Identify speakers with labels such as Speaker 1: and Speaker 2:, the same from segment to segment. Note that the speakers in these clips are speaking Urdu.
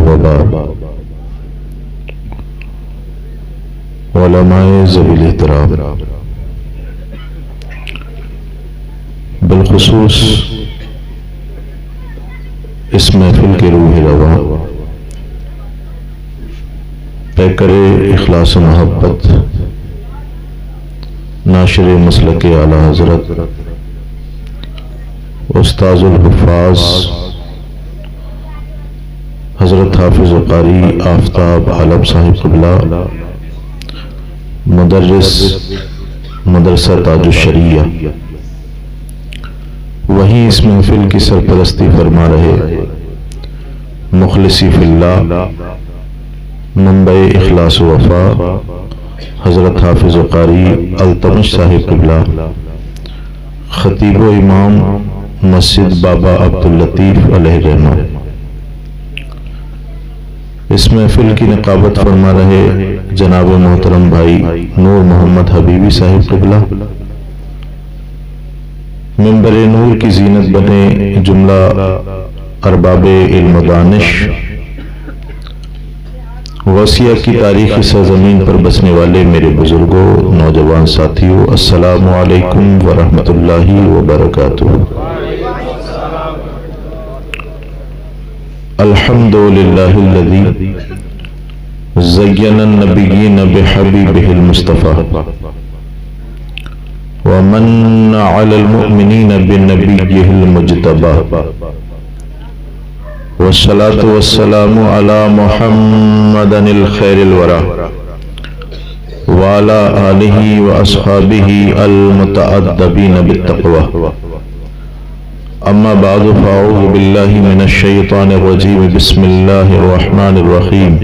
Speaker 1: وبعد علماء ذوی الاحترام، بالخصوص اس محفل کے روح رواں پیکر اخلاص و محبت ناشر مسلک اعلی حضرت استاذ الحفاظ حضرت حافظ قاری آفتاب عالم صاحب قبلہ، مدرس مدرسہ تاج الشریعہ، وہیں اس محفل کی سرپرستی فرما رہے مخلصی فی اللہ منبع اخلاص و وفا حضرت حافظ قاری التمش صاحب قبلہ، خطیب و امام مسجد بابا عبداللطیف علیہ رحمہ، اس محفل کی نقابت فرما رہے جناب محترم بھائی نور محمد حبیبی صاحب قبلہ، منبر نور کی زینت بنے جملہ ارباب علم و دانش، وسیع کی تاریخی سرزمین پر بسنے والے میرے بزرگوں، نوجوان ساتھیوں، السلام علیکم ورحمۃ اللہ وبرکاتہ۔ الحمد للہ الذی زین النبیین بحبیبہ المصطفى ومن علی المؤمنین بنبیہ المجتبى والصلاة والسلام علی محمد الخیر الورى وعلى آلہ واصحابہ المتأدبین بالتقوى، اما بعد فاعوذ باللہ من الشیطان الرجیم، بسم اللہ الرحمن الرحیم،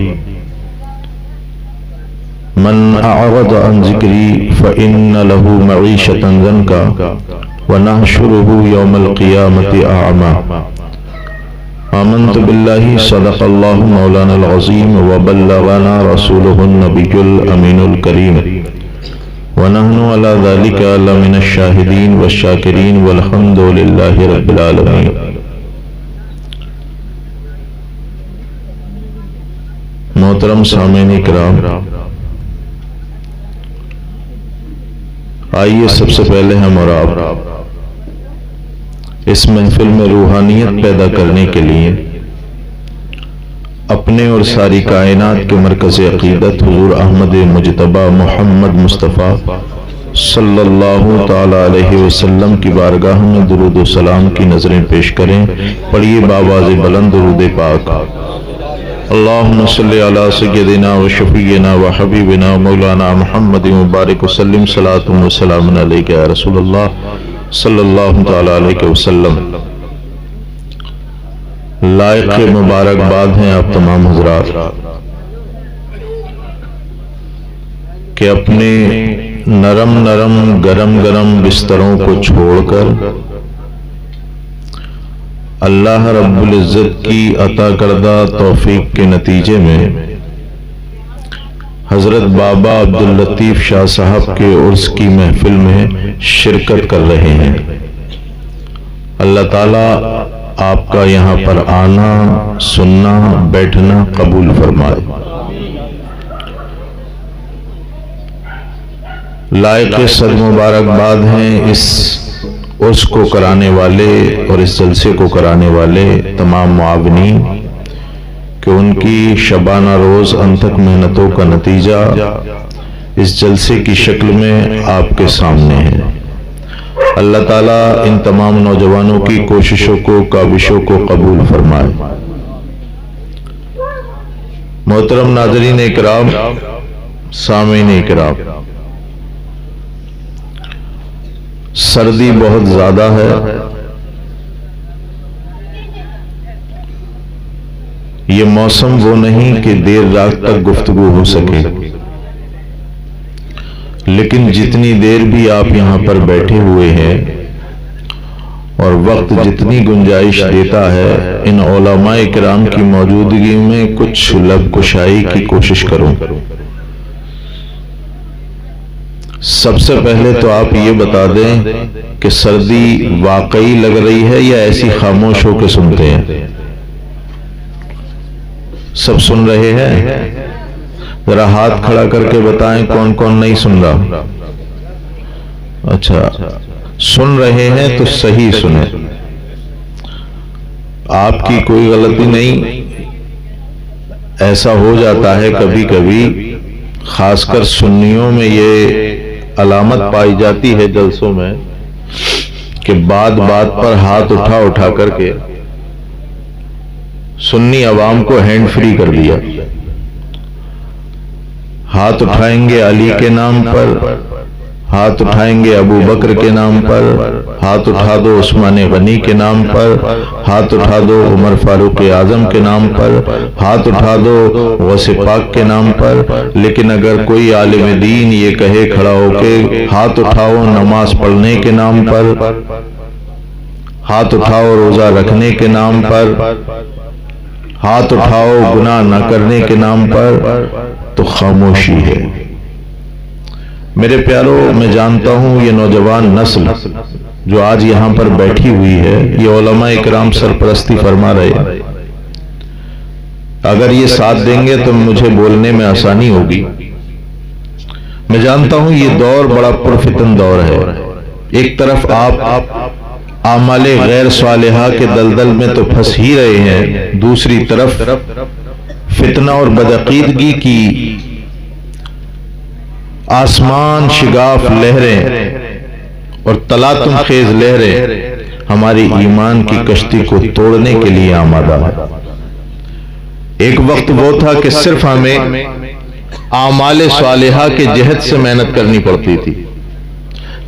Speaker 1: من اعرض عن ذکری فإن له معیشة ضنکا ونحشره یوم القیامة اعما۔ آمنت باللہ صدق اللہ مولانا العظیم وبلغنا رسولہ النبی الامین الکریم ونحن علی ذلک لمن الشاہدین والشاکرین والحمد للہ رب العالمین۔ محترم سامعین کرام، آئیے سب سے پہلے ہم اور آپ اس محفل میں روحانیت پیدا کرنے کے لیے اپنے اور ساری کائنات کے مرکز عقیدت حضور احمد مجتبی محمد مصطفیٰ صلی اللہ تعالی علیہ وسلم کی بارگاہ میں درود و سلام کی نظریں پیش کریں۔ پڑھیے باواز بلند درود پاک، اللہم صلی علی سیدنا و شفیعنا و حبیبنا مولانا محمد مبارک وسلم، صلاۃ و سلام علیک یا رسول اللہ صلی اللہ تعالی علیہ وسلم۔ لائق مبارکباد ہیں آپ تمام حضرات کہ اپنے نرم نرم گرم گرم بستروں کو چھوڑ کر اللہ رب العزت کی عطا کردہ توفیق کے نتیجے میں حضرت بابا عبداللطیف شاہ صاحب کے عرس کی محفل میں شرکت کر رہے ہیں۔ اللہ تعالیٰ آپ کا یہاں پر آنا، سننا، بیٹھنا قبول فرمائے۔ لائق صد مبارکباد ہیں اس عرس کو کرانے والے اور اس جلسے کو کرانے والے تمام معاونین کہ ان کی شبانہ روز انتھک محنتوں کا نتیجہ اس جلسے کی شکل میں آپ کے سامنے ہے۔ اللہ تعالیٰ ان تمام نوجوانوں کی کوششوں کو، کاوشوں کو قبول فرمائے۔ محترم ناظرین اکرام، سامعین اکرام، سردی بہت زیادہ ہے، یہ موسم وہ نہیں کہ دیر رات تک گفتگو ہو سکے، لیکن جتنی دیر بھی آپ یہاں پر بیٹھے ہوئے ہیں اور وقت جتنی گنجائش دیتا ہے، ان علماء کرام کی موجودگی میں کچھ لب کشائی کی کوشش کروں۔ سب سے پہلے تو آپ یہ بتا دیں کہ سردی واقعی لگ رہی ہے یا ایسی خاموش ہو کے سنتے ہیں؟ سب سن رہے ہیں؟ ذرا ہاتھ کھڑا کر کے بتائیں کون کون نہیں سن رہا؟ اچھا، سن رہے ہیں تو صحیح سنیں، آپ کی کوئی غلطی نہیں۔ ایسا ہو جاتا ہے کبھی کبھی، خاص کر سنیوں میں یہ علامت پائی جاتی ہے جلسوں میں کہ بات بات پر ہاتھ اٹھا کر کے سنی عوام کو ہینڈ فری کر دیا۔ ہاتھ اٹھائیں گے علی کے نام پر، ہاتھ اٹھائیں گے ابو بکر کے نام پر، ہاتھ اٹھا دو عثمان غنی کے نام پر، ہاتھ اٹھا دو عمر فاروق اعظم کے نام پر، ہاتھ اٹھا دو غوث پاک کے نام پر۔ لیکن اگر کوئی عالم دین یہ کہے کھڑا ہو کے ہاتھ اٹھاؤ نماز پڑھنے کے نام پر، ہاتھ اٹھاؤ روزہ رکھنے کے نام پر، ہاتھ اٹھاؤ گناہ نہ کرنے کے نام پر، تو خاموشی ہے۔ میرے پیارو، میں جانتا ہوں یہ نوجوان نسل جو آج یہاں پر بیٹھی ہوئی ہے، یہ علماء اکرام سرپرستی فرما رہے ہیں، اگر یہ ساتھ دیں گے تو مجھے بولنے میں آسانی ہوگی۔ میں جانتا ہوں یہ دور بڑا پرفتن دور ہے۔ ایک طرف آپ اعمال غیر صالحہ کے دلدل میں تو پھنس ہی رہے ہیں، دوسری طرف فتنہ اور بدعقیدگی کی آسمان شگاف لہریں اور تلاطم خیز لہریں ہماری ایمان کی کشتی کو توڑنے کے لیے آمادہ ہے۔ ایک وقت وہ تھا کہ صرف ہمیں اعمال صالحہ کے جہد سے محنت کرنی پڑتی تھی،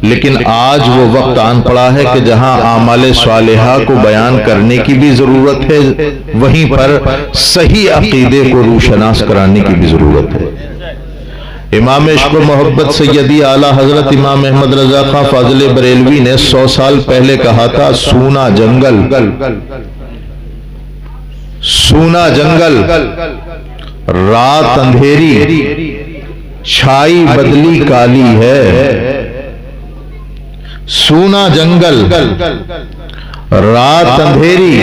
Speaker 1: لیکن آج وہ وقت آن پڑا ہے کہ جہاں اعمال صالحہ کو بیان کرنے کی بھی ضرورت ہے، وہیں پر صحیح عقیدے کو روشناس کرانے کی بھی ضرورت ہے۔ امام عشق و محبت سیدی اعلیٰ حضرت امام احمد رضا خان فاضل بریلوی نے 100 سال پہلے کہا تھا، سونا جنگل، سونا جنگل، رات اندھیری، چھائی بدلی کالی ہے۔ سونا جنگل، رات اندھیری،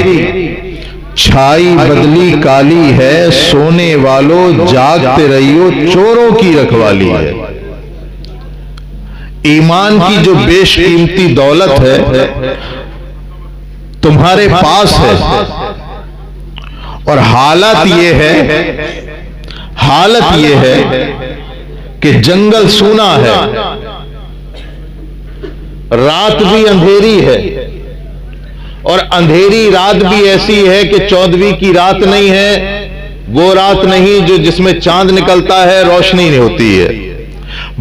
Speaker 1: چھائی بدلی کالی ہے، سونے والوں جاگتے رہیو چوروں کی رکھوالی ہے۔ ایمان کی جو بیش قیمتی دولت ہے تمہارے پاس ہے، اور حالت یہ ہے کہ جنگل سونا ہے، رات بھی اندھیری ہے، اور اندھیری رات بھی ایسی ہے کہ 14ویں کی رات نہیں ہے، وہ رات نہیں جو جس میں چاند نکلتا ہے روشنی نہیں ہوتی ہے،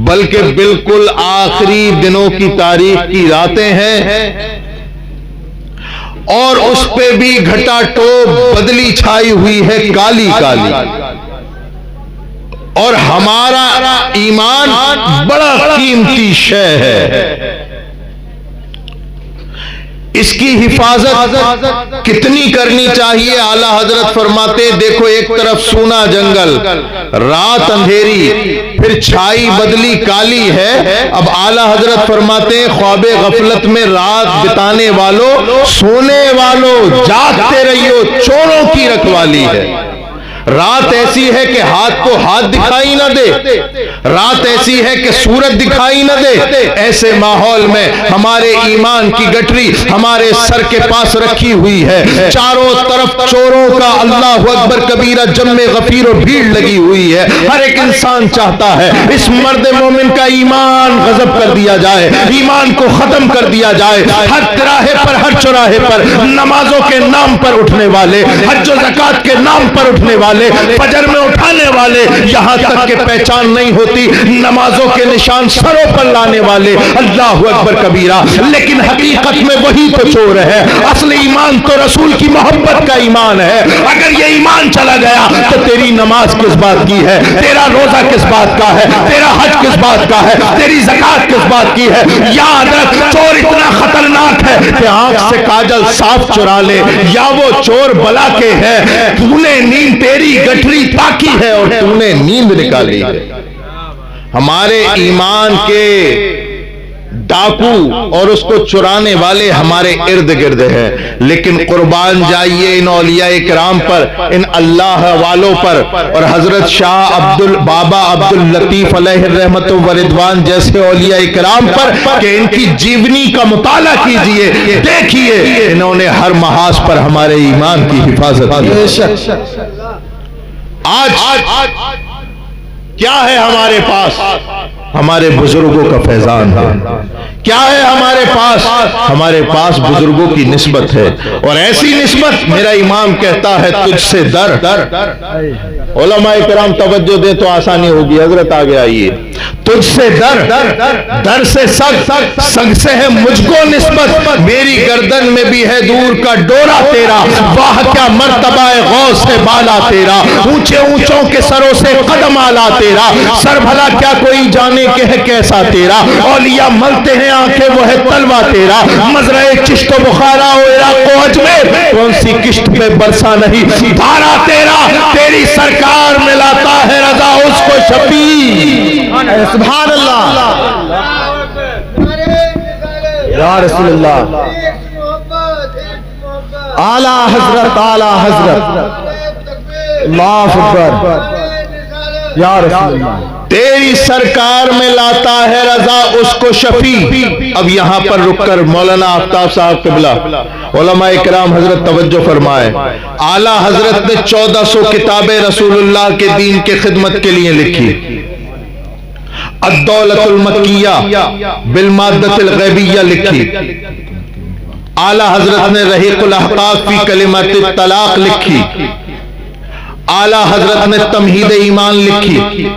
Speaker 1: بلکہ بالکل آخری دنوں کی تاریخ کی راتیں ہیں، اور اس پہ بھی گھٹا ٹوپ بدلی چھائی ہوئی ہے کالی کالی۔ اور ہمارا ایمان بڑا قیمتی شے ہے، اس کی حفاظت کتنی کرنی چاہیے؟ اعلیٰ حضرت فرماتے دیکھو، ایک طرف سونا جنگل، رات اندھیری، پھر چھائی بدلی کالی ہے۔ اب اعلیٰ حضرت فرماتے خواب غفلت میں رات بتانے والوں، سونے والوں جاگتے رہیو چوروں کی رکھوالی ہے۔ رات ایسی ہے کہ ہاتھ کو ہاتھ دکھائی نہ دے، رات ایسی ہے کہ سورج دکھائی نہ دے۔ ایسے ماحول میں ہمارے ایمان کی گٹری ہمارے سر کے پاس رکھی ہوئی ہے، چاروں طرف چوروں کا اللہ اکبر کبیرہ جم غفیر و بھیڑ لگی ہوئی ہے۔ ہر ایک انسان چاہتا ہے اس مرد مومن کا ایمان غضب کر دیا جائے، ایمان کو ختم کر دیا جائے۔ ہر تراہے پر، ہر چوراہے پر نمازوں کے نام پر اٹھنے والے، حج و زکوٰۃ کے نام پر اٹھنے والے، فجر میں اٹھانے والے، یہاں تک کہ پہچان نہیں ہوتی نمازوں کے نشان سروں پر لانے والے، اللہ اکبر کبیرہ، لیکن حقیقت میں وہی تو چور ہے۔ اصل ایمان تو رسول کی محبت کا ایمان ہے۔ اگر یہ ایمان چلا گیا تو تیری نماز کس بات کی ہے، تیرا روزہ کس بات کا ہے، تیرا حج کس بات کا ہے، تیری زکوٰۃ کس بات کی ہے۔ یاد رکھ، چور اتنا خطرناک ہے کہ آنکھ سے کاجل صاف چرا لے، یا وہ چور بلا کے ہے، تو نے نیند تیری گٹری تاکی ہے اور تو نے نیند نکالی ہے۔ ہمارے ایمان کے ڈاکو اور اس کو چرانے والے ہمارے ارد گرد ہیں، لیکن قربان جائیے ان اولیاء کرام پر، ان اللہ والوں پر، اور حضرت شاہ بابا عبداللطیف علیہ الرحمت و رضوان جیسے اولیاء کرام پر کہ ان کی جیونی کا مطالعہ کیجئے، دیکھیے انہوں نے ہر محاذ پر ہمارے ایمان کی حفاظت کی۔ آج کیا ہے ہمارے پاس؟ ہمارے بزرگوں کا فیضان ہے۔ کیا ہے ہمارے پاس؟ ہمارے پاس بزرگوں کی نسبت ہے، اور ایسی نسبت میرا امام کہتا ہے تجھ سے در۔ علماء کرام توجہ دیں تو آسانی ہوگی، حضرت آگے آئیے۔ تجھ سے در سے سگ، سگ سے ہے مجھ کو نسبت، میری گردن میں بھی ہے دور کا ڈورا تیرا، واہ کیا مرتبہ غوث سے بالا تیرا، اونچے اونچوں کے سروں سے قدم آلا تیرا، سر بھلا کیا کوئی جانے کہ ہے کیسا تیرا، اولیاء ملتے ہیں آنکھیں وہ ہے تلوہ تیرا، مزرعے چشت و بخارا و عراق و اجمیر، کون سی کشت پہ برسا نہیں دھارا تیرا، تیری سرکار میں لاتا ہے رضا اس کو شفیع۔ سبحان اللہ، یا رسول اللہ، اعلیٰ حضرت، اعلیٰ حضرت، اللہ اکبر، یا رسول اللہ، تیری سرکار میں لاتا ہے رضا اس کو شفیع۔ اب یہاں پر رک کر مولانا آفتاب صاحب قبلہ، علماء کرام حضرت توجہ فرمائے، اعلیٰ حضرت نے 1400 کتابیں رسول اللہ کے دین کے خدمت کے لیے لکھی۔ الدولت المکیہ بالمادت الغیبیہ لکھی، اعلیٰ حضرت نے رحیق الاحقاق فی کلمات الطلاق لکھی، اعلیٰ حضرت نے تمہید ایمان لکھی،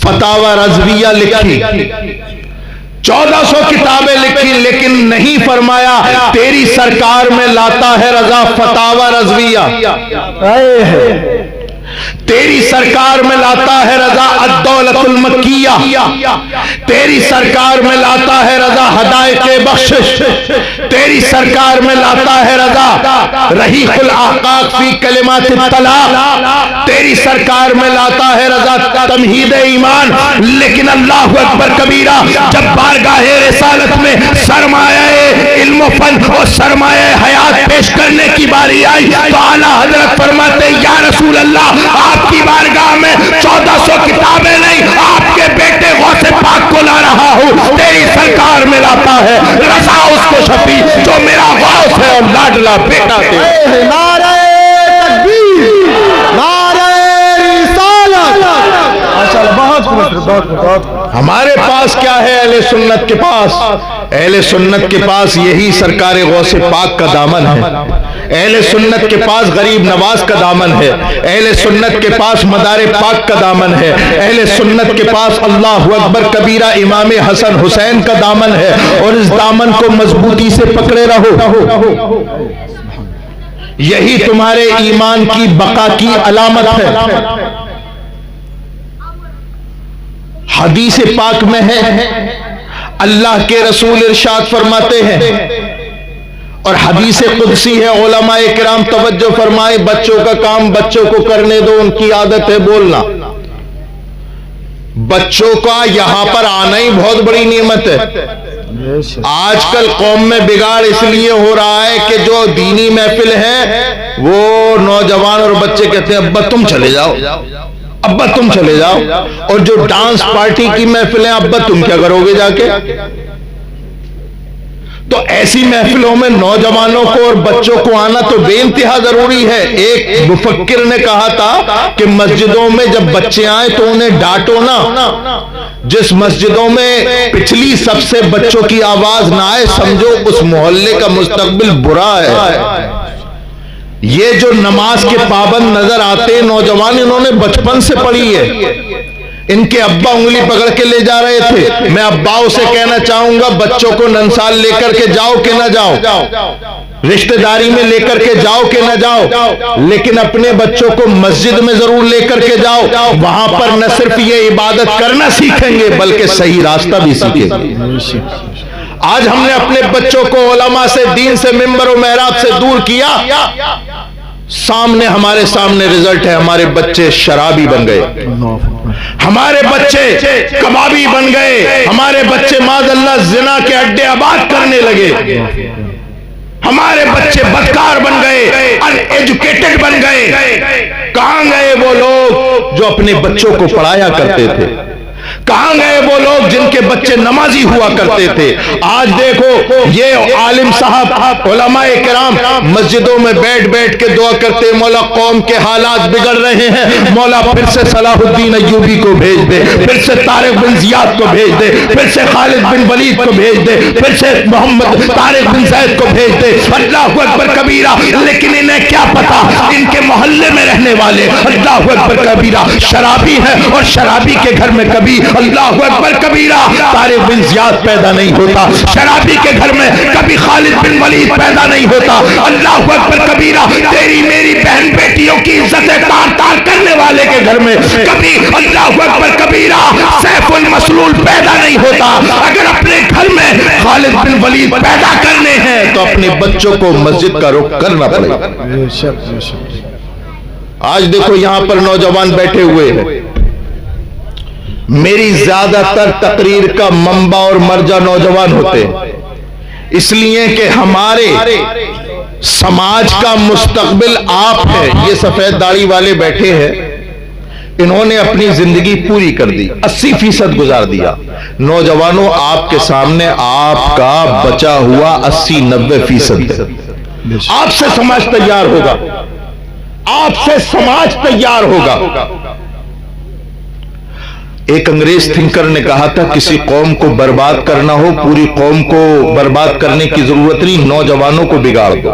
Speaker 1: فتاوی رضویہ لکھی، 1400 کتابیں لکھی، لیکن نہیں فرمایا تیری سرکار میں لاتا ہے رضا فتاوی رضویہ، تیری سرکار میں لاتا ہے رضا الدولت المکیہ، تیری سرکار میں لاتا ہے رضا ہدایت بخشش، تیری سرکار میں لاتا ہے رضا رحیق الاحقاق فی کلمات الطلاق، تیری سرکار میں لاتا ہے رضا تمہید ایمان۔ لیکن اللہ اکبر کبیرہ، جب بارگاہ رسالت میں سرمایہ علم و فن اور سرمایہ حیات پیش کرنے کی باری آئی تو اعلیٰ حضرت فرماتے یا رسول اللہ، آپ کی بارگاہ میں 1400 کتابیں نہیں، آپ کے بیٹے غوث پاک کو لا رہا ہوں، تیری سرکار میں لاتا ہے رضا اس کو شفیع جو میرا غوث ہے اور لاڈلا بیٹا تیرا۔ نعرہ تکبیر، نعرہ رسالت، ہمارے پاس کیا ہے؟ اہل سنت کے پاس، اہل سنت کے پاس یہی سرکار غوث پاک کا دامن ہے، اہل سنت کے پاس غریب نواز کا دامن ہے، اہل سنت کے پاس مدار پاک کا دامن ہے، اہل سنت کے پاس اللہ اکبر کبیرہ امام حسن حسین کا دامن ہے، اور اس دامن کو مضبوطی سے پکڑے رہو، یہی تمہارے ایمان کی بقا کی علامت ہے۔ حدیث پاک میں ہے، اللہ کے رسول ارشاد فرماتے ہیں، اور حدیث قدسی ہے، علماء کرام توجہ فرمائے، بچوں کا کام بچوں کو کرنے دو، ان کی عادت ہے بولنا، بچوں کا یہاں پر آنا ہی بہت بڑی نعمت ہے۔ آج کل قوم میں بگاڑ اس لیے ہو رہا ہے کہ جو دینی محفل ہے وہ نوجوان اور بچے کہتے ہیں ابا تم چلے جاؤ، ابا تم چلے جاؤ، اور جو ڈانس پارٹی کی محفلیں ابا تم کیا کرو گے جا کے؟ تو ایسی محفلوں میں نوجوانوں کو اور بچوں کو آنا تو بے انتہا ضروری ہے۔ ایک مفکر نے کہا تھا کہ مسجدوں میں جب بچے آئیں تو انہیں ڈانٹو نا، جس مسجدوں میں پچھلی سب سے بچوں کی آواز نہ آئے سمجھو اس محلے کا مستقبل برا ہے۔ یہ جو نماز کے پابند نظر آتے نوجوان، انہوں نے بچپن سے پڑھی ہے، ان کے ابا انگلی پکڑ کے لے جا رہے تھے۔ میں اباؤں سے کہنا چاہوں گا بچوں کو ننسال لے کر کے جاؤ کہ نہ جاؤ، رشتہ داری میں لے کر کے جاؤ کہ نہ جاؤ، لیکن اپنے بچوں کو مسجد میں ضرور لے کر کے جاؤ، وہاں پر نہ صرف یہ عبادت کرنا سیکھیں گے بلکہ صحیح راستہ بھی سیکھیں گے۔ آج ہم نے اپنے بچوں کو علماء سے، دین سے، منبر و محراب سے دور کیا، سامنے ہمارے سامنے رزلٹ ہے، ہمارے بچے شرابی بن گئے، ہمارے بچے کبابی بن گئے، ہمارے بچے معاذ اللہ زنا کے اڈے آباد کرنے لگے، ہمارے بچے بدکار بن گئے، ان ایجوکیٹڈ بن گئے۔ کہاں گئے وہ لوگ جو اپنے بچوں کو پڑھایا کرتے تھے؟ کہاں گئے وہ لوگ جن کے بچے نمازی ہوا کرتے تھے؟ آج دیکھو یہ عالم صاحب علماء کرام مسجدوں میں بیٹھ بیٹھ کے دعا کرتے، مولا قوم کے حالات بگڑ رہے ہیں، مولا پھر سے صلاح الدین ایوبی کو بھیج دے، پھر سے طارق بن زیاد کو بھیج دے، پھر سے خالد بن ولید کو بھیج دے، پھر سے محمد طارق بن زید کو بھیج دے۔ اللہ اکبر کبیرہ، لیکن انہیں کیا پتا ان کے محلے میں رہنے والے اللہ اکبر کبیرہ شرابی ہیں، اور شرابی کے گھر میں کبھی اللہ اکبر کبیرہ طارق بن زیاد پیدا نہیں ہوتا، شرابی کے گھر میں کبھی خالد بن ولید پیدا نہیں ہوتا۔ اللہ اکبر کبیرہ تیری میری بہن بیٹیوں کی عزتیں تار تار کرنے والے کے گھر میں کبھی اللہ اکبر کبیرہ سیف المسلول پیدا نہیں ہوتا۔ اگر اپنے گھر میں خالد بن ولید پیدا کرنے ہیں تو اپنے بچوں کو مسجد کا رخ کرنا پڑے گا۔ آج دیکھو یہاں پر نوجوان بیٹھے ہوئے ہیں، میری زیادہ تر تقریر کا منبع اور مرجع نوجوان ہوتے ہیں، اس لیے کہ ہمارے سماج کا مستقبل آپ ہے۔ یہ سفید داڑھی والے بیٹھے ہیں، انہوں نے اپنی زندگی پوری کر دی، 80% گزار دیا۔ نوجوانوں آپ کے سامنے آپ کا بچا ہوا 80-90% ہے۔ آپ سے سماج تیار ہوگا، آپ سے سماج تیار ہوگا۔ ایک انگریز تھنکر نے کہا تھا کسی قوم کو برباد کرنا ہو، پوری قوم کو برباد کرنے کی ضرورت نہیں، نوجوانوں کو بگاڑ دو،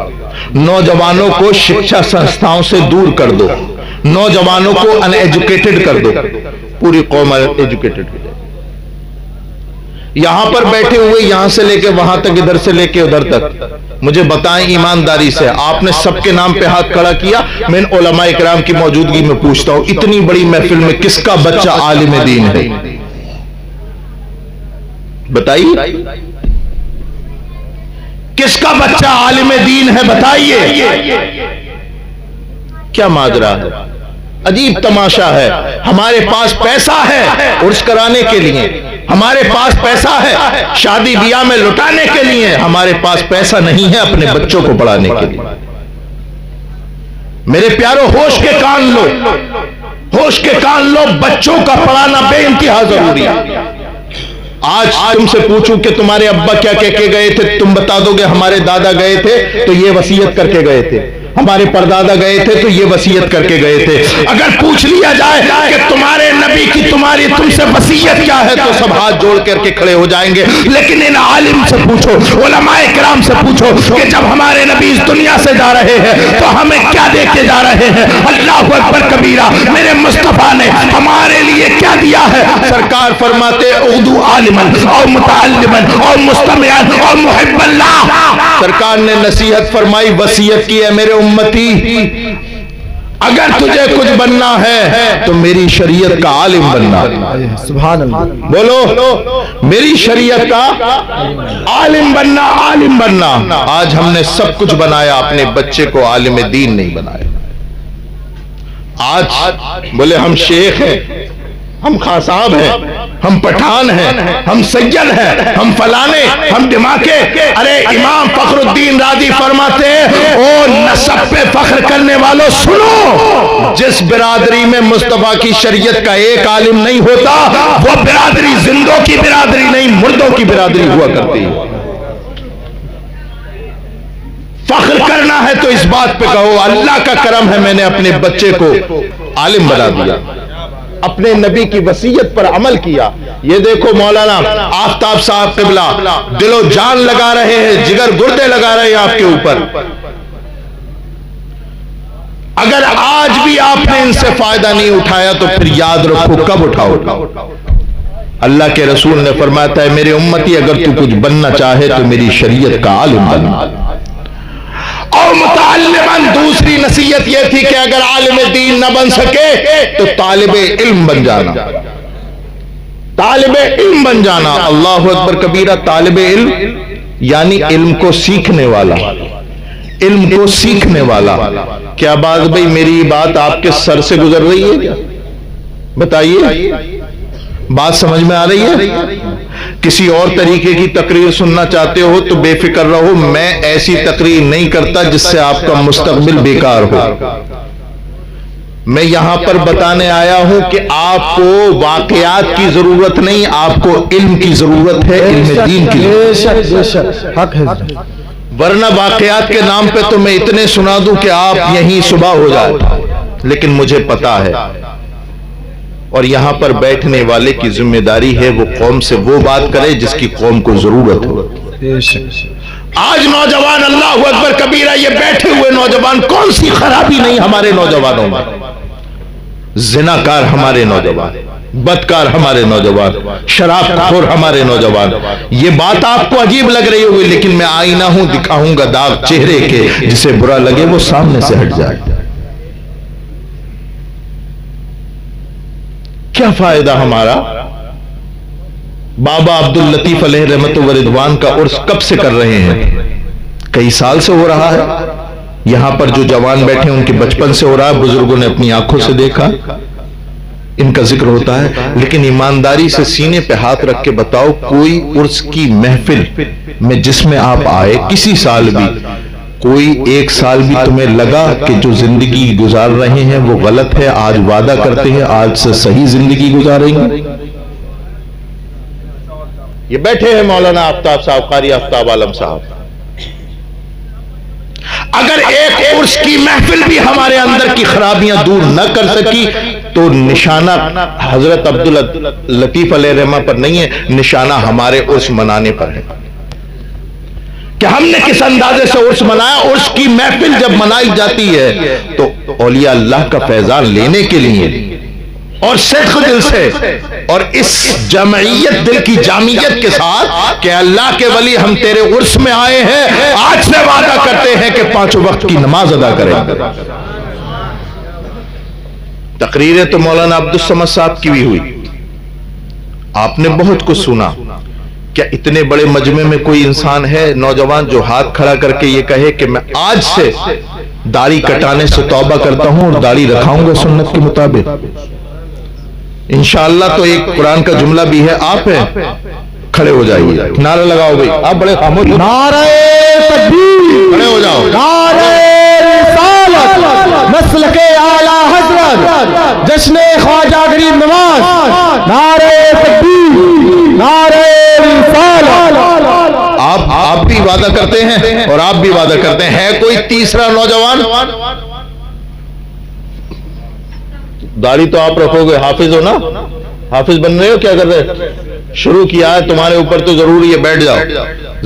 Speaker 1: نوجوانوں کو شکشا سنستھاؤں سے دور کر دو، نوجوانوں کو ان ایجوکیٹڈ کر دو، پوری قوم ایجوکیٹڈ ہو جائے۔ یہاں پر بیٹھے ہوئے یہاں سے لے کے وہاں تک، ادھر سے لے کے ادھر تک، مجھے بتائیں ایمانداری سے، آپ نے سب کے نام پہ ہاتھ کھڑا کیا، میں ان علماء اکرام کی موجودگی میں پوچھتا ہوں اتنی بڑی محفل میں کس کا بچہ عالم دین ہے؟ بتائیے کس کا بچہ عالم دین ہے؟ بتائیے کیا ماجرا ہے؟ عجیب تماشا ہے۔ ہمارے پاس پیسہ ہے عرس کرانے کے لیے، ہمارے پاس پیسہ ہے شادی بیاہ میں لٹانے کے لیے، ہمارے پاس پیسہ نہیں ہے اپنے بچوں کو پڑھانے کے لیے۔ میرے پیارو ہوش کے کان لو، ہوش کے کان لو، بچوں کا پڑھانا بے انتہا ضروری ہے۔ آج تم سے پوچھوں کہ تمہارے ابا کیا کہہ کے گئے تھے، تم بتا دو گے ہمارے دادا گئے تھے تو یہ وصیت کر کے گئے تھے، ہمارے پردادا گئے تھے تو یہ وصیت کر کے گئے تھے۔ اگر پوچھ لیا جائے کہ تمہارے نبی کی تم سے وصیت کیا ہے تو سب ہاتھ جوڑ کر کے کھڑے ہو جائیں گے۔ لیکن ان عالم سے پوچھو، علماء کرام سے پوچھو کہ جب ہمارے نبی اس دنیا سے جا رہے ہیں تو ہمیں کیا دے کے جا رہے ہیں؟ اللہ اکبر کبیرہ، میرے مصطفیٰ نے ہمارے لیے کیا دیا ہے؟ سرکار فرماتے اغدو عالمن اور متعلمن اور مستمعن اور محب اللہ۔ سرکار نے نصیحت فرمائی، وصیت کی ہے میرے امتی، اگر تجھے کچھ بننا ہے تو میری شریعت کا عالم بننا۔
Speaker 2: سبحان اللہ،
Speaker 1: بولو میری شریعت کا عالم بننا، عالم بننا۔ آج ہم نے سب کچھ بنایا، اپنے بچے کو عالم دین نہیں بنایا۔ آج بولے ہم شیخ ہیں، ہم خان صاحب ہیں، ہم پٹھان ہیں، ہم سید ہیں، ہم فلانے، ہم دماغے۔ ارے امام فخر الدین رازی فرماتے ہیں او نسب پہ فخر کرنے والوں سنو، جس برادری میں مصطفیٰ کی شریعت کا ایک عالم نہیں ہوتا وہ برادری زندوں کی برادری نہیں، مردوں کی برادری ہوا کرتی ہے۔ فخر کرنا ہے تو اس بات پہ کہو اللہ کا کرم ہے میں نے اپنے بچے کو عالم بنا دیا، اپنے نبی کی وصیت پر عمل کیا۔ یہ دیکھو مولانا آفتاب صاحب قبلہ دل و جان لگا رہے ہیں، جگر گردے لگا رہے ہیں آپ کے اوپر۔ اگر آج بھی آپ نے ان سے فائدہ نہیں اٹھایا تو پھر یاد رکھو کب اٹھاؤ گے۔ اللہ کے رسول نے فرمایا ہے میرے امتی اگر تو کچھ بننا چاہے تو میری شریعت کا عالم بننا۔ اور متعلماً دوسری نصیحت یہ تھی کہ اگر عالم دین نہ بن سکے تو طالب علم بن جانا، طالب علم بن جانا۔ اللہ اکبر کبیرہ، طالب علم یعنی علم کو سیکھنے والا، علم کو سیکھنے والا۔ کیا بات بھئی میری بات آپ کے سر سے گزر رہی ہے کیا؟ بتائیے بات سمجھ میں آ رہی ہے؟ کسی اور طریقے کی تقریر سننا چاہتے ہو تو بے فکر رہو، میں ایسی تقریر نہیں کرتا جس سے آپ کا مستقبل بیکار ہو۔ میں یہاں پر بتانے آیا ہوں کہ آپ کو واقعات کی ضرورت نہیں، آپ کو علم کی ضرورت ہے، علم دین کی ضرورت ہے۔ ورنہ واقعات کے نام پہ تو میں اتنے سنا دوں کہ آپ یہیں صبح ہو جائے، لیکن مجھے پتا ہے، اور یہاں پر بیٹھنے والے کی ذمہ داری ہے وہ قوم سے وہ بات کرے جس کی قوم کو ضرورت ہو۔ آج نوجوان اللہ اکبر کبیرہ، یہ بیٹھے ہوئے نوجوان، کون سی خرابی نہیں ہمارے نوجوانوں میں؟ زناکار ہمارے نوجوان، بدکار ہمارے نوجوان، شراب خور ہمارے نوجوان۔ یہ بات آپ کو عجیب لگ رہی ہوگی، لیکن میں آئینہ ہوں، دکھاؤں گا داغ چہرے کے، جسے برا لگے وہ سامنے سے ہٹ جائے۔ کیا فائدہ ہمارا؟ بابا عبداللطیف علیہ رحمت و رضوان کا عرس کب سے کر رہے ہیں؟ کئی سال سے ہو رہا ہے۔ یہاں پر جو جوان بیٹھے ہیں ان کے بچپن سے ہو رہا ہے، بزرگوں نے اپنی آنکھوں سے دیکھا، ان کا ذکر ہوتا ہے۔ لیکن ایمانداری سے سینے پہ ہاتھ رکھ کے بتاؤ، کوئی عرس کی محفل میں جس میں آپ آئے کسی سال بھی، کوئی ایک سال بھی تمہیں لگا کہ جو زندگی گزار رہے ہیں وہ غلط ہے، آج وعدہ کرتے ہیں آج سے صحیح زندگی گزاریں گے؟ یہ بیٹھے ہیں مولانا آفتاب صاحب، قاری آفتاب عالم صاحب، اگر ایک عرس کی محفل بھی ہمارے اندر کی خرابیاں دور نہ کر سکی تو نشانہ حضرت عبداللطیف علیہ رحمہ پر نہیں ہے، نشانہ ہمارے عرس منانے پر ہے کہ ہم نے کس اندازے سے عرس منایا۔ عرس کی محفل جب منائی جاتی ہے تو اولیاء اللہ کا فیضان لینے کے لیے اور صدق دل سے اور اس جمعیت دل کی جامعیت کے ساتھ کہ اللہ کے ولی ہم تیرے عرس میں آئے ہیں، آج سے وعدہ کرتے ہیں کہ 5 وقت کی نماز ادا کریں گے۔ تقریریں تو مولانا عبدالصمد صاحب کی بھی ہوئی، آپ نے بہت کچھ سنا۔ کیا اتنے بڑے مجمع میں کوئی انسان ہے نوجوان جو ہاتھ کھڑا کر کے یہ کہے کہ میں آج سے داڑھی کٹانے سے توبہ کرتا ہوں اور داڑھی رکھاؤں گا سنت کے مطابق؟ انشاءاللہ تو ایک قرآن کا جملہ بھی ہے، آپ ہیں کھڑے ہو جائیے، نعرہ لگاؤ بھائی، آپ بڑے خاموش، نعرہ تکبیر، کھڑے ہو جاؤ،
Speaker 2: نعرہ رسالت، مسلک اعلی حضرت، جشن خواجہ غریب نواز، نعرہ تکبیر، نعرہ رسالت۔
Speaker 1: آپ بھی وعدہ کرتے ہیں اور آپ بھی وعدہ کرتے ہیں، ہے کوئی تیسرا نوجوان؟ داڑھی تو آپ رکھو گے، حافظ ہو نا، حافظ بن رہے ہو، کیا کر رہے؟ شروع کیا ہے، تمہارے اوپر تو ضروری ہے، بیٹھ جاؤ،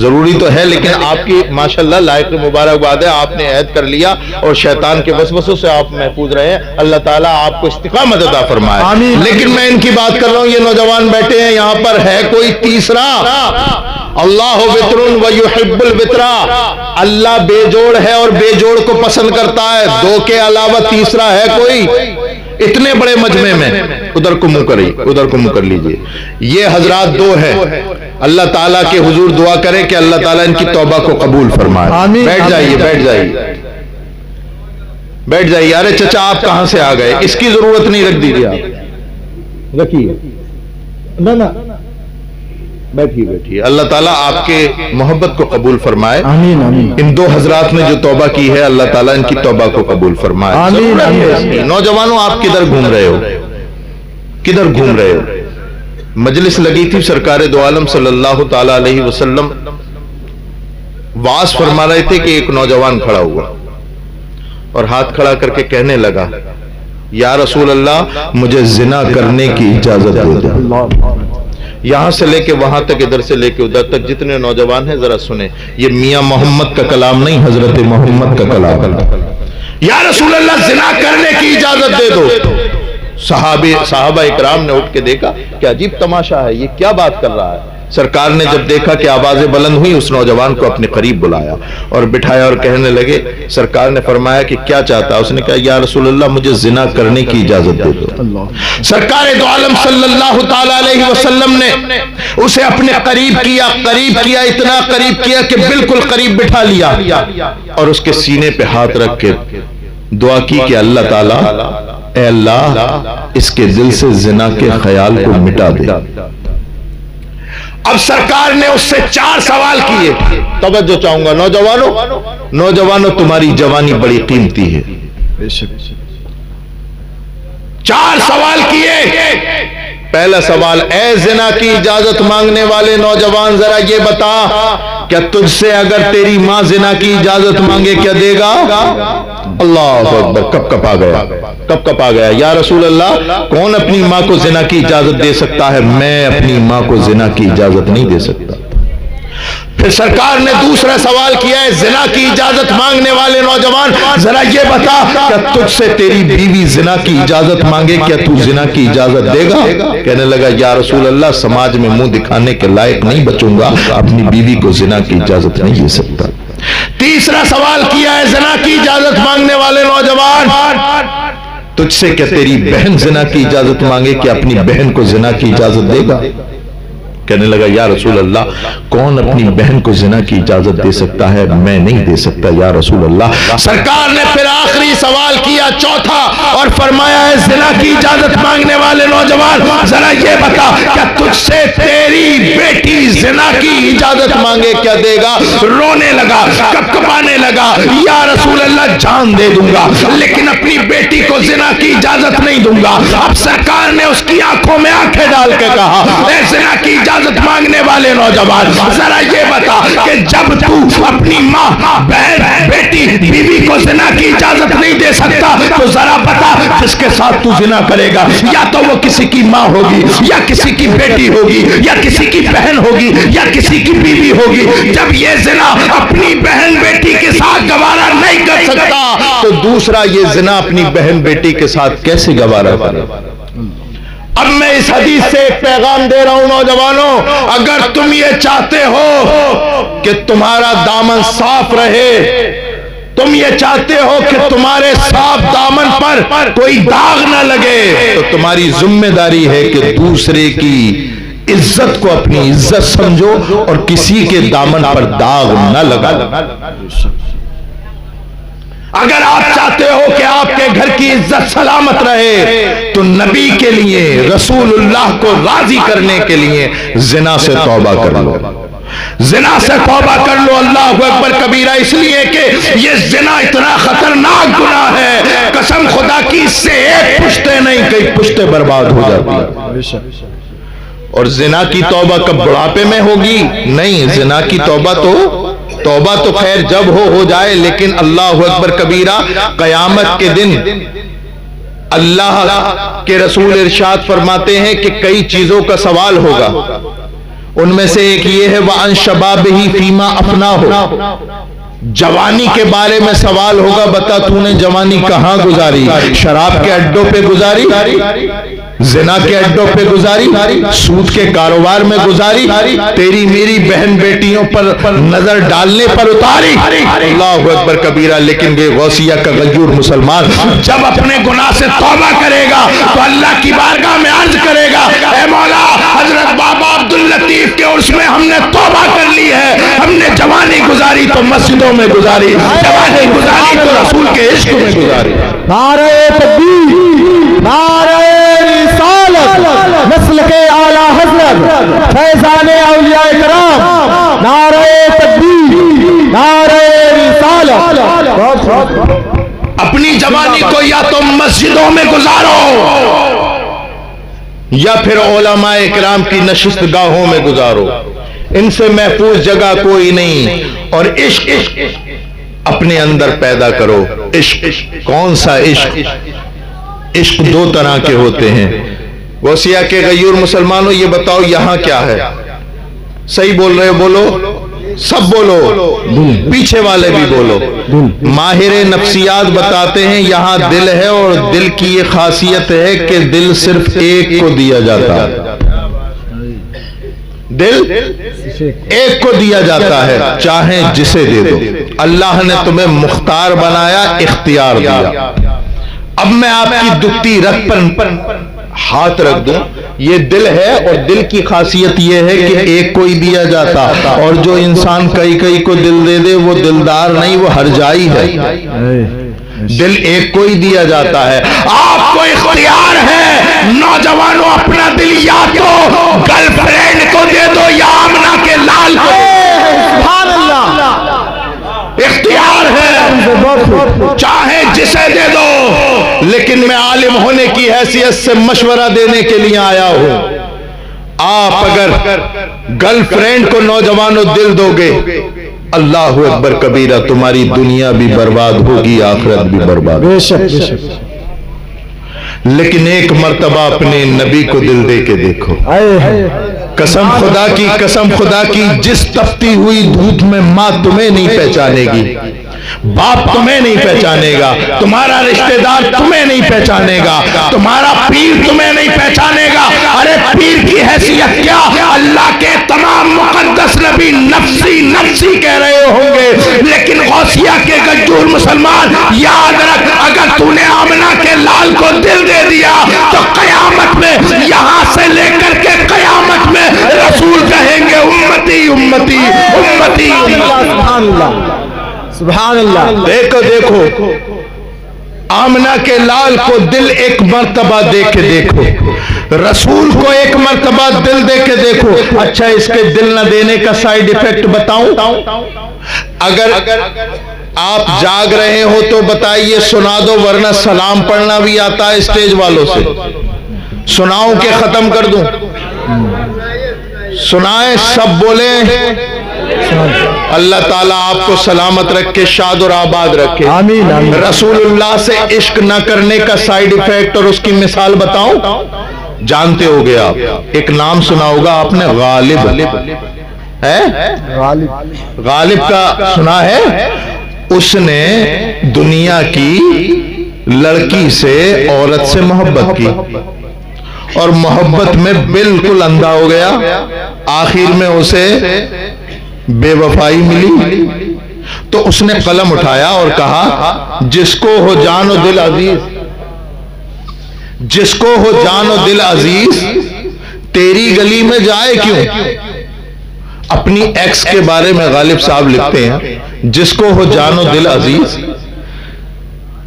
Speaker 1: ضروری تو ہے، لیکن آپ کی ماشاءاللہ لائق مبارکباد ہے، آپ نے عہد کر لیا اور شیطان کے وسوسوں سے آپ محفوظ رہے ہیں، اللہ تعالیٰ آپ کو استقامت عطا فرمائے۔ لیکن میں ان کی بات کر رہا ہوں، یہ نوجوان بیٹھے ہیں یہاں پر، ہے کوئی تیسرا؟ اللہ وطر ویحب الوطر، اللہ بے جوڑ ہے اور بے جوڑ کو پسند کرتا ہے، دو کے علاوہ تیسرا ہے کوئی؟ اتنے بڑے مجمع میں ادھر کو منہ کریے، ادھر کو منہ کر لیجئے، یہ حضرات دو ہیں، اللہ تعالیٰ کے حضور دعا کرے کہ اللہ تعالیٰ ان کی توبہ کو قبول فرمائے۔ بیٹھ جائیے، بیٹھ جائیے، بیٹھ جائیے۔ ارے چچا آپ کہاں سے آ گئے؟ اس کی ضرورت نہیں، رکھ دیجئے، آپ رکھیے، نہ بیٹھیے بیٹھیے، اللہ تعالیٰ آپ کے محبت کو قبول فرمائے۔
Speaker 2: آمین آمین۔
Speaker 1: ان دو حضرات نے جو توبہ کی ہے اللہ تعالیٰ ان کی توبہ کو قبول فرمائے۔
Speaker 2: آمین آمین۔
Speaker 1: نوجوانوں آپ کدھر گھوم رہے ہو؟ کدھر گھوم رہے ہو؟ مجلس لگی تھی، سرکار دو عالم صلی اللہ تعالیٰ علیہ وسلم وعظ فرما رہے تھے کہ ایک نوجوان کھڑا ہوا اور ہاتھ کھڑا کر کے کہنے لگا، یا رسول اللہ مجھے زنا کرنے کی اجازت دے دو۔ یہاں سے لے کے وہاں تک، ادھر سے لے کے ادھر تک جتنے نوجوان ہیں ذرا سنیں، یہ میاں محمد کا کلام نہیں، حضرت محمد کا کلام۔ یا رسول اللہ زنا کرنے کی اجازت دے دو۔ صحابہ اکرام نے اٹھ کے دیکھا کہ عجیب تماشا ہے، یہ کیا بات کر رہا ہے؟ سرکار نے جب دیکھا کہ آوازیں بلند ہوئی، اس نوجوان کو اپنے قریب بلایا اور بٹھایا اور کہنے لگے، سرکار نے فرمایا کہ کیا چاہتا ہے؟ اس نے کہا یا رسول اللہ مجھے زنا کرنے کی اجازت دے دو۔ سرکار دو عالم صلی اللہ تعالیٰ علیہ وسلم نے اسے اپنے قریب کیا، اتنا قریب کیا کہ بالکل قریب بٹھا لیا اور اس کے سینے پہ ہاتھ رکھ کے دعا کی کہ اللہ تعالیٰ اے اللہ اس کے دل سے زنا کے خیال کو مٹا دے۔
Speaker 2: اب سرکار نے اس سے 4 سوال کیے۔ توجہ چاہوں گا نوجوانوں تمہاری جوانی بڑی قیمتی ہے۔ 4 سوال کیے۔ پہلا سوال، اے زنا کی اجازت مانگنے والے نوجوان ذرا یہ بتا، کیا تجھ سے اگر تیری ماں زنا کی اجازت مانگے کیا دے گا؟ اللہ اکبر، کب آ گیا یا رسول اللہ، کون اپنی ماں کو زنا کی اجازت دے سکتا ہے؟ میں اپنی ماں کو زنا کی اجازت نہیں دے سکتا۔ پھر سرکار نے دوسرا سوال کیا ہے، زنا کی اجازت مانگنے والے نوجوان ذرا یہ بتا، کیا تجھ سے تیری بیوی زنا کی اجازت مانگے کیا تو زنا کی اجازت دے گا؟ کہنے لگا یا رسول اللہ، سماج میں منہ دکھانے کے لائق نہیں بچوں گا، اپنی بیوی کو زنا کی اجازت نہیں دے سکتا۔ تیسرا سوال کیا ہے زنا کی اجازت مانگنے والے نوجوان، تجھ سے کیا تیری بہن زنا کی اجازت مانگے کہ اپنی بہن کو زنا کی اجازت دے گا؟ کہنے لگا یا رسول اللہ، کون اپنی بہن کو زنا کی اجازت دے سکتا ہے؟ میں نہیں دے سکتا یا رسول اللہ۔ سرکار نے پھر آخری سوال کیا، چوتھا، اور فرمایا ہے زنا کی اجازت مانگنے والے نوجوان ذرا یہ بتا، کیا تجھ سے تیری بیٹی زنا کی اجازت مانگے کیا دے گا؟ رونے لگا، کپکپانے لگا، یا رسول اللہ جان دے دوں گا لیکن اپنی بیٹی کو زنا کی اجازت نہیں دوں گا۔ اب سرکار نے اس کی آنکھوں میں آنکھیں ڈال کے کہا، اے زنا کی اجازت مانگنے والے نوجوان ذرا یہ بتا کہ جب تو اپنی ماں، بہن، بیٹی، بیوی کو زنا کی اجازت نہیں دے سکتا تو ذرا بتا جس کے ساتھ تو زنا کرے گا یا تو وہ کسی کی ماں ہوگی یا کسی کی بیٹی ہوگی یا کسی کی بہن ہوگی یا کسی کی بیوی ہوگی۔ جب یہ زنا اپنی بہن بیٹی کے ساتھ گوارا نہیں کر سکتا تو دوسرا یہ زنا اپنی بہن بیٹی کے ساتھ کیسے گوارا کرے؟ اب میں اس حدیث سے ایک پیغام دے رہا ہوں نوجوانوں، اگر تم یہ چاہتے ہو کہ تمہارا دامن صاف رہے، تم یہ چاہتے ہو کہ تمہارے صاف دامن پر کوئی داغ نہ لگے، تو تمہاری ذمہ داری ہے کہ دوسرے کی عزت کو اپنی عزت سمجھو اور کسی کے دامن پر داغ نہ لگا۔ اگر آپ چاہتے ہو کہ آپ کے گھر کی عزت سلامت رہے تو نبی کے لیے، رسول اللہ کو راضی کرنے کے لیے زنا سے توبہ کر لو، زنا سے توبہ کر لو۔ اللہ اکبر کبیرہ، اس لیے کہ یہ زنا اتنا خطرناک گناہ ہے، قسم خدا کی اس سے ایک پشتے نہیں کئی پشتے برباد ہو جاتی ہیں۔ اور زنا کی توبہ کب بڑھاپے میں ہوگی؟ نہیں، زنا کی توبہ تو خیر جب ہو جائے، لیکن اللہ اکبر کبیرہ قیامت کے دن اللہ کے رسول ارشاد فرماتے ہیں کہ کئی چیزوں کا سوال ہوگا، ان میں سے ایک یہ ہے وَعَنْ شَبَابِهِ فِيمَا أَفْنَاهُ، جوانی کے بارے میں سوال ہوگا، بتا تو نے جوانی کہاں گزاری؟ شراب کے اڈوں پہ گزاری، زنا کے اڈوں پہ گزاری، سود کے کاروبار میں گزاری، تیری میری بہن بیٹیوں پر نظر ڈالنے پر اتاری؟ اللہ اکبر کبیرہ۔ لیکن یہ غوثیہ کا غیور مسلمان جب اپنے گناہ سے توبہ کرے گا تو اللہ کی بارگاہ میں عرض کرے گا، اے مولا، حضرت بابا عبداللطیف کے عرس میں ہم نے توبہ کر لی ہے، ہم نے جوانی گزاری تو مسجدوں میں گزاری، جوانی گزاری تو رسول کے عشق میں گزاری۔
Speaker 3: نعرہ تکبیر، نعرہ رسالت، مسلک اعلی حضرت فیضان اولیاء کرام، نعرہ تکبیر، نعرہ رسالت۔
Speaker 2: اپنی جوانی کو یا تو مسجدوں میں گزارو یا پھر علماء کرام کی نشست گاہوں میں گزارو، ان سے محفوظ جگہ کوئی نہیں۔ اور عشق اپنے اندر پیدا کرو۔ عشق کون سا عشق؟ عشق دو طرح کے ہوتے ہیں۔ غوثیہ کے غیور مسلمانوں یہ بتاؤ یہاں کیا ہے؟ صحیح بول رہے ہو؟ بولو، سب بولو، پیچھے والے بھی بولو۔ ماہر نفسیات بتاتے ہیں یہاں دل ہے، اور دل کی یہ خاصیت ہے کہ دل صرف ایک کو دیا جاتا ہے، دل ایک کو دیا جاتا ہے، چاہے جسے دے دو۔ اللہ نے تمہیں مختار بنایا، اختیار دیا۔ اب میں آپ کی دکھتی رگ پر ہاتھ رکھ دوں، یہ دل ہے، اور دل کی خاصیت یہ ہے کہ ایک کو ہی دیا جاتا، اور جو انسان کئی کو دل دے دے وہ دلدار نہیں، وہ ہرجائی ہے۔ دل ایک کو ہی دیا جاتا ہے. آپ کو اختیار ہے نوجوانوں، اپنا دل یا تو گرل فرینڈ کو دے دو یا آمنہ کے لال کو.
Speaker 3: سبحان اللہ،
Speaker 2: اختیار ہے، چاہے جسے دے دو. لیکن میں عالم ہونے کی حیثیت سے مشورہ دینے کے لیے آیا ہوں. آپ اگر گرل فرینڈ کو نوجوانوں دل دو گے، اللہ اکبر کبیرہ، تمہاری دنیا بھی برباد ہوگی، آخرت بھی برباد.
Speaker 3: بے شک بے شک.
Speaker 2: لیکن ایک مرتبہ اپنے نبی کو دل دے کے دیکھو. قسم خدا کی، قسم خدا کی، جس تپتی ہوئی دھوپ میں ماں تمہیں نہیں پہچانے گی، باپ تمہیں نہیں پہچانے گا، تمہارا رشتہ دار تمہیں نہیں پہچانے گا، تمہارا پیر تمہیں نہیں پہچانے گا. ارے پیر کی حیثیت کیا، اللہ کے تمام مقدس نبی نفسی نفسی کہہ رہے ہوں گے، لیکن غوثیہ کے گجور مسلمان یاد رکھ، اگر تو نے آمنہ کے لال کو دل دے دیا تو قیامت میں، یہاں سے لے کر کے قیامت میں رسول کہیں گے امتی امتی امتی.
Speaker 3: سبحان اللہ سبحان اللہ.
Speaker 2: دیکھو دیکھو، آمنہ کے لال کو دل ایک مرتبہ دے کے دیکھو، رسول کو ایک مرتبہ دل دے کے دیکھو. اچھا، اس کے دل نہ دینے کا سائیڈ ایفیکٹ بتاؤں؟ اگر آپ جاگ رہے ہو تو بتائیے، سنا دو، ورنہ سلام پڑھنا بھی آتا ہے اسٹیج والوں سے. سناؤں کہ ختم کر دوں؟ سنائیں، سب بولیں. اللہ تعالیٰ آپ کو سلامت رکھے، شاد اور آباد رکھے.
Speaker 3: آمین آمین.
Speaker 2: رسول اللہ سے عشق نہ کرنے کا سائیڈ ایفیکٹ اور اس کی مثال بتاؤں؟ جانتے ہو گے آپ، ایک نام سنا ہوگا آپ نے، غالب ہے. غالب کا سنا ہے؟ اس نے دنیا کی لڑکی سے، عورت سے محبت کی اور محبت میں بالکل اندھا ہو گیا. آخر میں اسے بے وفائی ملی تو اس نے قلم اٹھایا اور کہا، جس کو ہو جان و دل عزیز، جس کو ہو جان و دل عزیز، تیری گلی میں جائے کیوں. اپنی ایکس کے بارے میں غالب صاحب لکھتے ہیں، جس کو ہو جان و دل عزیز،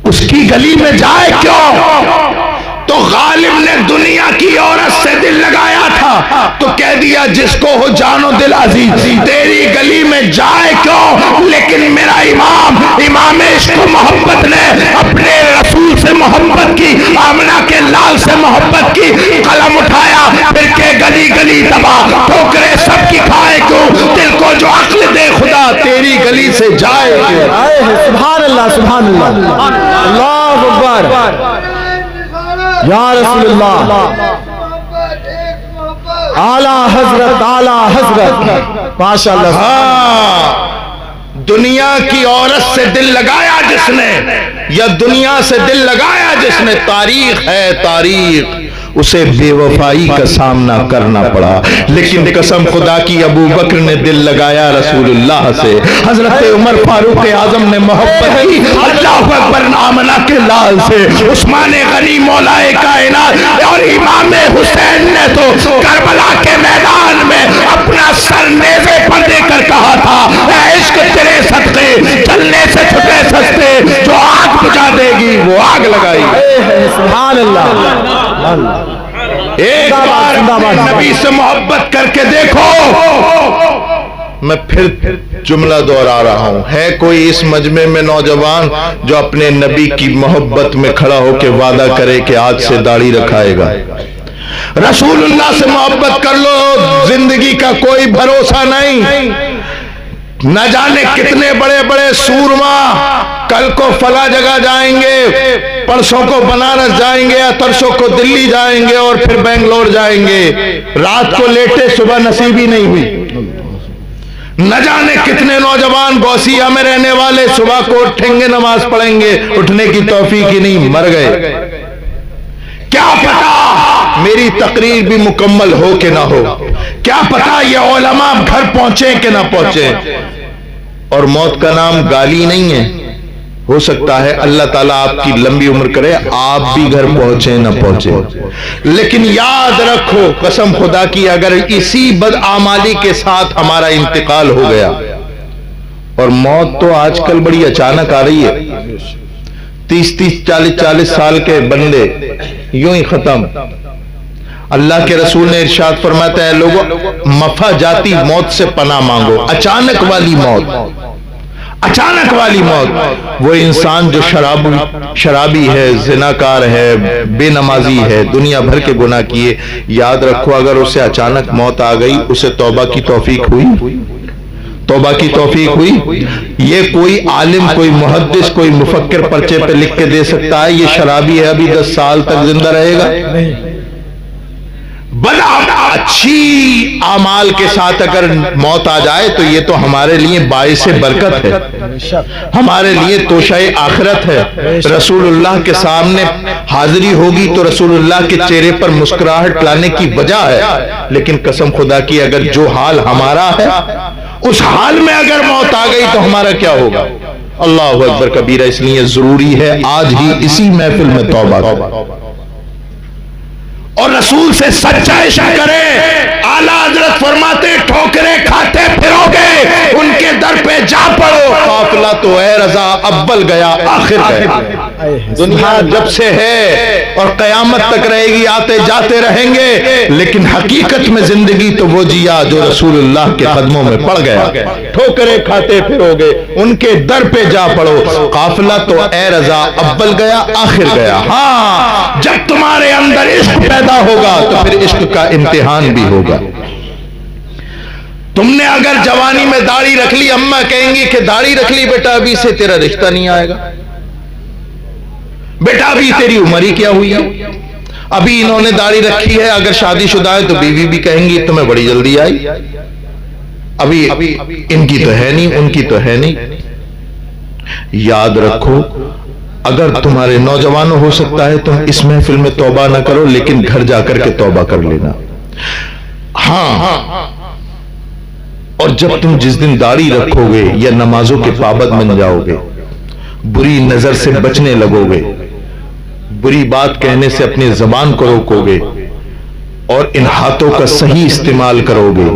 Speaker 2: اس کی گلی میں جائے کیوں. تو غالب نے دنیا کی عورت سے دل لگایا تھا تو کہہ دیا، جس کو ہو جان و دل عزیز، تیری گلی میں جائے کیوں. لیکن میرا امام عشق و محبت نے اپنے رسول سے محبت کی، آمنہ کے لال سے محبت کی، قلم اٹھایا، پھر کے گلی گلی تباہ، ٹھوکریں سب کی کھائے کیوں. دل کو جو عقل دے خدا، تیری گلی سے جائے کیوں.
Speaker 3: سبحان اللہ سبحان اللہ. اللہ اکبر یا رسول اللہ. اعلیٰ حضرت اعلیٰ حضرت، ماشاءاللہ.
Speaker 2: ہاں، دنیا کی عورت سے دل لگایا جس نے، یا دنیا سے دل لگایا جس نے، تاریخ ہے تاریخ، اسے بے وفائی کا سامنا کرنا پڑا. لیکن قسم خدا کی، ابو بکر نے دل لگایا رسول اللہ سے، حضرت عمر فاروق اعظم نے محبت کی اللہ اکبر آمنہ کے لال سے، عثمان غنی مولائے کائنات اور امام حسین نے تو کربلا کے میدان میں اپنا سر نیزے پر دے کر کہا تھا، اے عشق تیرے صدقے چلنے سے چھٹے سستے، جو آگ بجھا دے گی وہ آگ لگائی.
Speaker 3: سبحان اللہ.
Speaker 2: ایک بار نبی سے محبت کر کے دیکھو. میں پھر جملہ دوہرا رہا ہوں، ہے کوئی اس مجمع میں نوجوان جو اپنے نبی کی محبت میں کھڑا ہو کے وعدہ کرے کہ آج سے داڑھی رکھائے گا؟ رسول اللہ سے محبت کر لو، زندگی کا کوئی بھروسہ نہیں. نہ جانے کتنے بڑے بڑے سورما کل کو فلاں جگہ جائیں گے، پرسوں کو بنارس جائیں گے، یا ترسوں کو دلی جائیں گے اور پھر بنگلور جائیں گے. رات کو لیٹے، صبح نصیب ہی نہیں ہوئی. نہ جانے کتنے نوجوان غوثیہ میں رہنے والے صبح کو اٹھیں گے، نماز پڑھیں گے، اٹھنے کی توفیق ہی نہیں، مر گئے. کیا پتا میری تقریر بھی مکمل ہو کہ نہ ہو، کیا پتا یہ علماء گھر پہنچے کہ نہ پہنچے. اور موت کا نام گالی نہیں ہے. ہو سکتا ہے اللہ تعالیٰ آپ کی لمبی عمر کرے، آپ بھی گھر پہنچے نہ پہنچے. لیکن یاد رکھو، قسم خدا کی، اگر اسی بدعمالی کے ساتھ ہمارا انتقال ہو گیا، اور موت تو آج کل بڑی اچانک آ رہی ہے، 30 40 سال کے بندے یوں ہی ختم. اللہ کے رسول نے ارشاد فرماتا ہے لوگوں مفا جاتی موت سے پناہ مانگو. اچانک والی موت، اچانک والی موت. وہ انسان جو شرابی ہے، زناکار ہے، بے نمازی ہے، دنیا بھر کے گناہ کیے، یاد رکھو اگر اسے اچانک موت آ گئی اسے توبہ کی توفیق ہوئی؟ توبہ کی توفیق ہوئی؟ یہ کوئی عالم، کوئی محدث، کوئی مفکر پرچے پہ لکھ کے دے سکتا ہے یہ شرابی ہے ابھی 10 سال تک زندہ رہے گا؟ بڑا اچھی اعمال کے ساتھ اگر موت آ جائے تو یہ تو ہمارے لیے باعث برکت ہے، ہمارے لیے توشہ آخرت ہے. رسول اللہ کے سامنے حاضری ہوگی تو رسول اللہ کے چہرے پر مسکراہٹ لانے کی وجہ ہے. لیکن قسم خدا کی اگر جو حال ہمارا ہے اس حال میں اگر موت آ گئی تو ہمارا کیا ہوگا؟ اللہ اکبر کبیرہ. اس لیے ضروری ہے آج ہی اسی محفل میں توبہ اور رسول سے سچا عشق کرے. اعلیٰ حضرت فرماتے ٹھوکریں کھاتے پھرو گے ان کے در پہ جا پڑو. قافلہ تو اے رضا اول گیا آخر گیا. دنیا جب سے ہے اور قیامت تک رہے گی، آتے جاتے رہیں گے، لیکن حقیقت میں زندگی تو وہ جیا جو رسول اللہ کے قدموں میں پڑ گیا. ٹھوکریں کھاتے پھرو گے ان کے در پہ جا پڑو. قافلہ تو اے رضا اول گیا آخر گیا. ہاں جب تمہارے اندر عشق پیدا ہوگا تو پھر عشق کا امتحان بھی ہوگا. تم نے اگر جوانی میں داڑھی رکھ لی، اماں کہیں گی کہ داڑھی رکھ لی بیٹا ابھی سے تیرا رشتہ نہیں آئے گا، بیٹا ابھی تیری عمر ہی کیا ہوئی ہے، ابھی انہوں نے داڑھی رکھی ہے، اگر شادی شدہ ہے تو بیوی بھی کہیں گی تمہیں بڑی جلدی آئی، ابھی ان کی تو ہے نہیں، ان کی تو ہے نہیں. یاد رکھو اگر تمہارے نوجوانوں ہو سکتا ہے تم اس محفل میں توبہ نہ کرو لیکن گھر جا کر کے توبہ کر لینا. ہاں اور جب تم جس دن داڑھی رکھو گے یا نمازوں کے پابند بن جاؤ گے، بری نظر سے بچنے لگو گے، بری بات کہنے سے اپنی زبان کو روکو گے اور ان ہاتھوں کا صحیح استعمال کرو گے،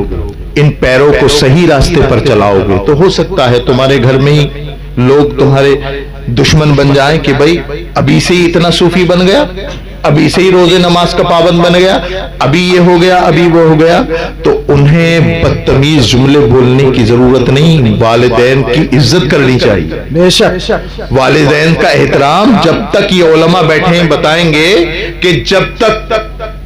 Speaker 2: ان پیروں کو صحیح راستے پر چلاؤ گے، تو ہو سکتا ہے تمہارے گھر میں ہی لوگ تمہارے دشمن بن جائیں کہ بھائی ابھی سے ہی اتنا صوفی بن گیا، ابھی سے ہی روزے نماز کا پابند بن گیا، ابھی یہ ہو گیا، ابھی وہ ہو گیا. تو انہیں بدتمیز جملے بولنے کی ضرورت نہیں، والدین کی عزت کرنی چاہیے.
Speaker 3: بے شک
Speaker 2: والدین کا احترام. جب تک یہ علماء بیٹھے ہیں بتائیں گے کہ جب تک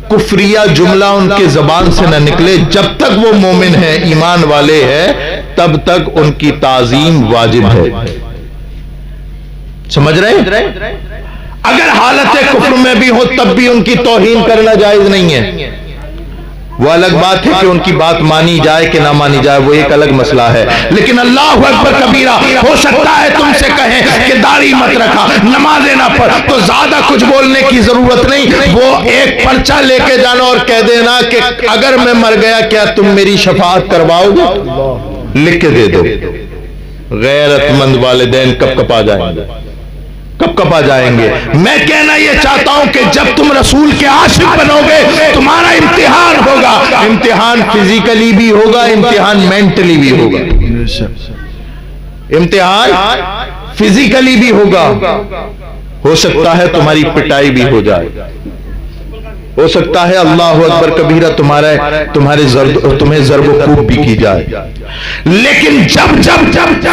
Speaker 2: کفریہ جملہ ان کے زبان سے نہ نکلے، جب تک وہ مومن ہیں، ایمان والے ہیں، تب تک ان کی تعظیم واجب ہے. سمجھ رہے؟ اگر حالت کفر میں بھی ہو تب بھی ان کی توہین کرنا جائز نہیں ہے. وہ الگ بات ہے کہ ان کی بات مانی جائے کہ نہ مانی جائے، وہ ایک الگ مسئلہ ہے. لیکن اللہ اکبر کبیرہ، ہو سکتا ہے تم سے کہیں کہ داڑھی مت رکھا، نمازیں نہ پڑھ، تو زیادہ کچھ بولنے کی ضرورت نہیں. وہ ایک پرچہ لے کے جانا اور کہہ دینا کہ اگر میں مر گیا کیا تم میری شفاعت کرواؤ گے؟ لکھ کے دے دو. غیرت مند والدین کب کب آ جائیں گے، کب کب آ جائیں گے. میں کہنا یہ چاہتا ہوں کہ جب تم رسول کے عاشق بنو گے تمہارا امتحان ہوگا. امتحان فزیکلی بھی ہوگا، امتحان مینٹلی بھی ہوگا. امتحان فزیکلی بھی ہوگا. ہو سکتا ہے تمہاری پٹائی بھی ہو جائے، ہو سکتا ہے اللہ اکبر کبیرہ تمہیں ضرب و کوب بھی کی جائے. لیکن جب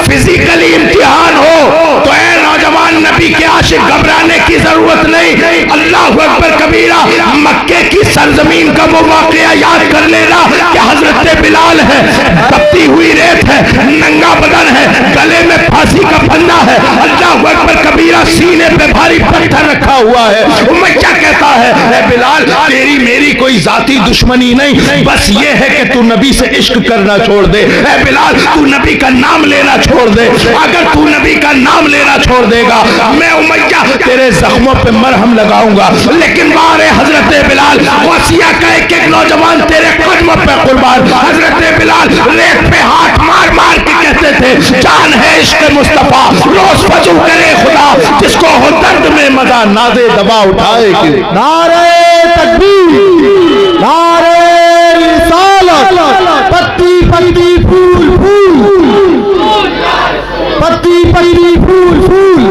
Speaker 2: فزیکلی امتحان ہو تو اے نوجوان نبی کے عاشق گھبرانے کی ضرورت نہیں. اللہ اکبر کبیرہ. مکے کی سرزمین کا وہ واقعہ یاد کر لینا کہ حضرت بلال ہے، تپتی ہوئی ریت ہے، ننگا بدن ہے، گلے میں پھانسی کا پھندا ہے، اللہ اکبر کبیرہ، سینے پہ بھاری پتھر رکھا ہوا ہے. امیہ کہتا ہے اے بلال تیری میری کوئی ذاتی دشمنی نہیں، بس یہ ہے کہ تو نبی سے عشق کرنا چھوڑ دے. اے بلال تو نبی کا نام لینا چھوڑ دے. اگر تو نبی کا نام لینا چھوڑ دے گا میں امیہ تیرے زخموں پہ مرہم لگاؤں گا. لیکن بارے حضرت بلال، وسیع کا ایک ایک نوجوان تیرے قدموں پہ قربان. حضرت بلال ریت پہ ہاتھ مار مار کے کہتے تھے جان ہے عشق مصطفیٰ، روز فضو کرے خدا، جس کو ہو درد میں مزہ نازے دبا اٹھائے.
Speaker 3: نعرہ تکبیر، نعرہ رسالت، پتی پتی پھول پھول، پتی پتی پھول پھول.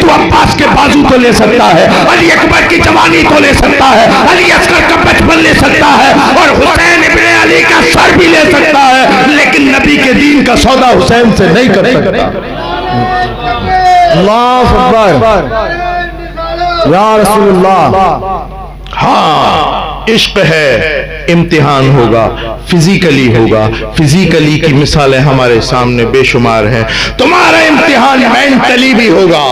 Speaker 2: تو عباس کے بازو تو لے سکتا ہے, علی اکبر کی جوانی تو لے سکتا ہے, علی اصغر کا بچپن لے سکتا ہے, اور حسین ابن علی کا سر بھی لے سکتا ہے, لیکن نبی کے دین کا سودا حسین سے نہیں کر سکتا.
Speaker 3: اللہ اکبر یا رسول اللہ.
Speaker 2: ہاں عشق ہے, امتحان ہوگا, فزیکلی ہوگا, فزیکلی کی مثالیں ہمارے سامنے بے شمار ہیں. تمہارا امتحان مینٹلی بھی ہوگا,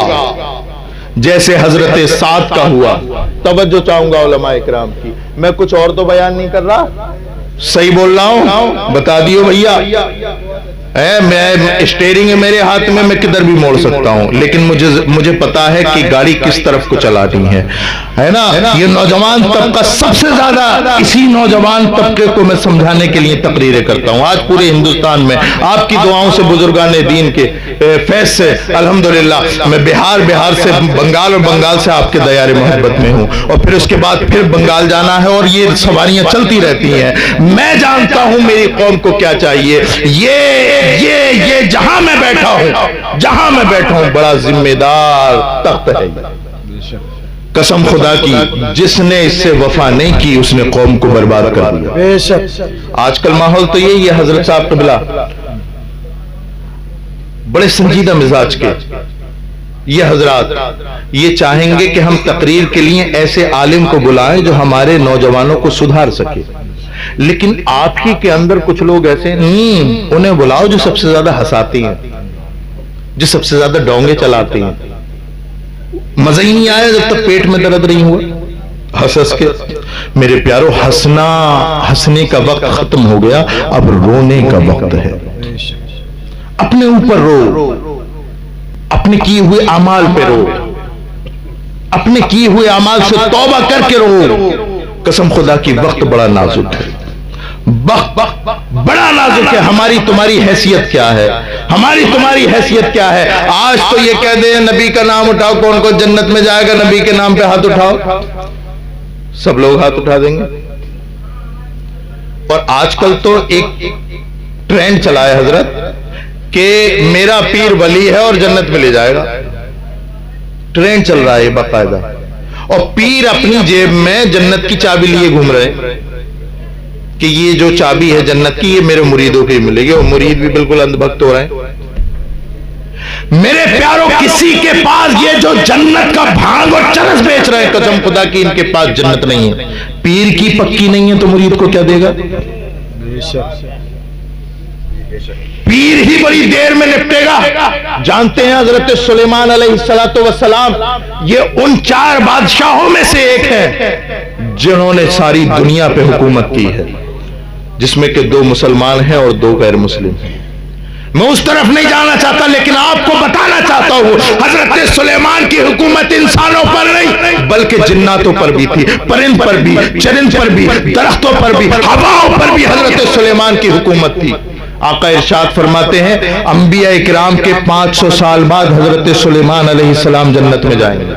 Speaker 2: جیسے حضرت سعد کا ہوا. توجہ چاہوں گا علماء اکرام کی, میں کچھ اور تو بیان نہیں کر رہا, صحیح بول رہا ہوں؟ بتا دیو بھیا. میں اسٹیئرنگ ہے میرے ہاتھ میں, میں کدھر بھی موڑ سکتا ہوں, لیکن مجھے پتا ہے کہ گاڑی کس طرف کو چلانی ہے نا. یہ نوجوان طبقہ سب سے زیادہ اسی نوجوان طبقے کو میں سمجھانے کے لیے تقریریں کرتا ہوں. آج پورے ہندوستان میں آپ کی دعاؤں سے, بزرگان دین کے فیض سے الحمدللہ میں بہار سے, بنگال اور بنگال سے آپ کے دیار محبت میں ہوں, اور پھر اس کے بعد پھر بنگال جانا ہے, اور یہ سواریاں چلتی رہتی ہیں. میں جانتا ہوں میری قوم کو کیا چاہیے. یہ جہاں میں بیٹھا ہوں بڑا ذمہ دار تخت ہے. قسم خدا کی, جس نے اس سے وفا نہیں کی اس نے قوم کو برباد کر دیا.
Speaker 3: بے شک.
Speaker 2: آج کل ماحول تو یہی ہے حضرت صاحب قبلہ, بڑے سنجیدہ مزاج کے یہ حضرات یہ چاہیں گے کہ ہم تقریر کے لیے ایسے عالم کو بلائیں جو ہمارے نوجوانوں کو سدھار سکے, لیکن آپ ہی کے اندر کچھ لوگ ایسے انہیں بلاؤ جو سب سے زیادہ ہنساتی ہیں, جو سب سے زیادہ ڈونگے چلاتی ہیں. مزہ ہی نہیں آیا جب تک پیٹ میں درد نہیں ہوا ہنس کے. میرے پیارو, ہنسنے کا وقت ختم ہو گیا, اب رونے کا وقت ہے. اپنے اوپر رو, اپنے کیے ہوئے اعمال پہ رو, اپنے کیے ہوئے اعمال سے توبہ کر کے رو. قسم خدا کی وقت بڑا نازک ہے, وقت بڑا نازک ہے. ہماری تمہاری حیثیت کیا ہے, ہماری تمہاری حیثیت کیا ہے؟ آج تو یہ کہہ دیں نبی کا نام اٹھاؤ, کون کو جنت میں جائے گا, نبی کے نام پہ ہاتھ اٹھاؤ, سب لوگ ہاتھ اٹھا دیں گے. اور آج کل تو ایک ٹرینڈ چلا ہے حضرت کہ میرا پیر ولی ہے اور جنت میں لے جائے گا. ٹرینڈ چل رہا ہے باقاعدہ, اور پیر اپنی جیب میں جنت کی چابی لیے گھوم رہے کہ یہ جو چابی ہے جنت کی یہ میرے مریدوں کی ملے گی, اور مرید بھی بالکل اندھ بھکت ہو رہے ہیں. میرے پیاروں, کسی کے پاس یہ جو جنت کا بھانگ اور چرس بیچ رہے ہیں, قسم خدا کی ان کے پاس جنت نہیں ہے. پیر کی پکی نہیں ہے تو مرید کو کیا دے گا؟ پیر ہی بڑی دیر میں نپٹے گا. جانتے ہیں حضرت سلیمان علیہ السلام یہ ان 4 بادشاہوں میں سے ایک ہے جنہوں نے ساری دنیا پہ حکومت کی ہے, جس میں کہ 2 مسلمان ہیں اور 2 غیر مسلم ہیں. میں اس طرف نہیں جانا چاہتا, لیکن آپ کو بتانا چاہتا ہوں حضرت سلیمان کی حکومت انسانوں پر نہیں بلکہ جناتوں پر بھی تھی, پرند پر بھی, چرند پر بھی, درختوں پر بھی, ہواؤں پر بھی حضرت سلیمان کی حکومت تھی. آقا ارشاد فرماتے ہیں انبیاء اکرام کے 500 سال بعد حضرت سلیمان علیہ السلام جنت میں جائیں گے.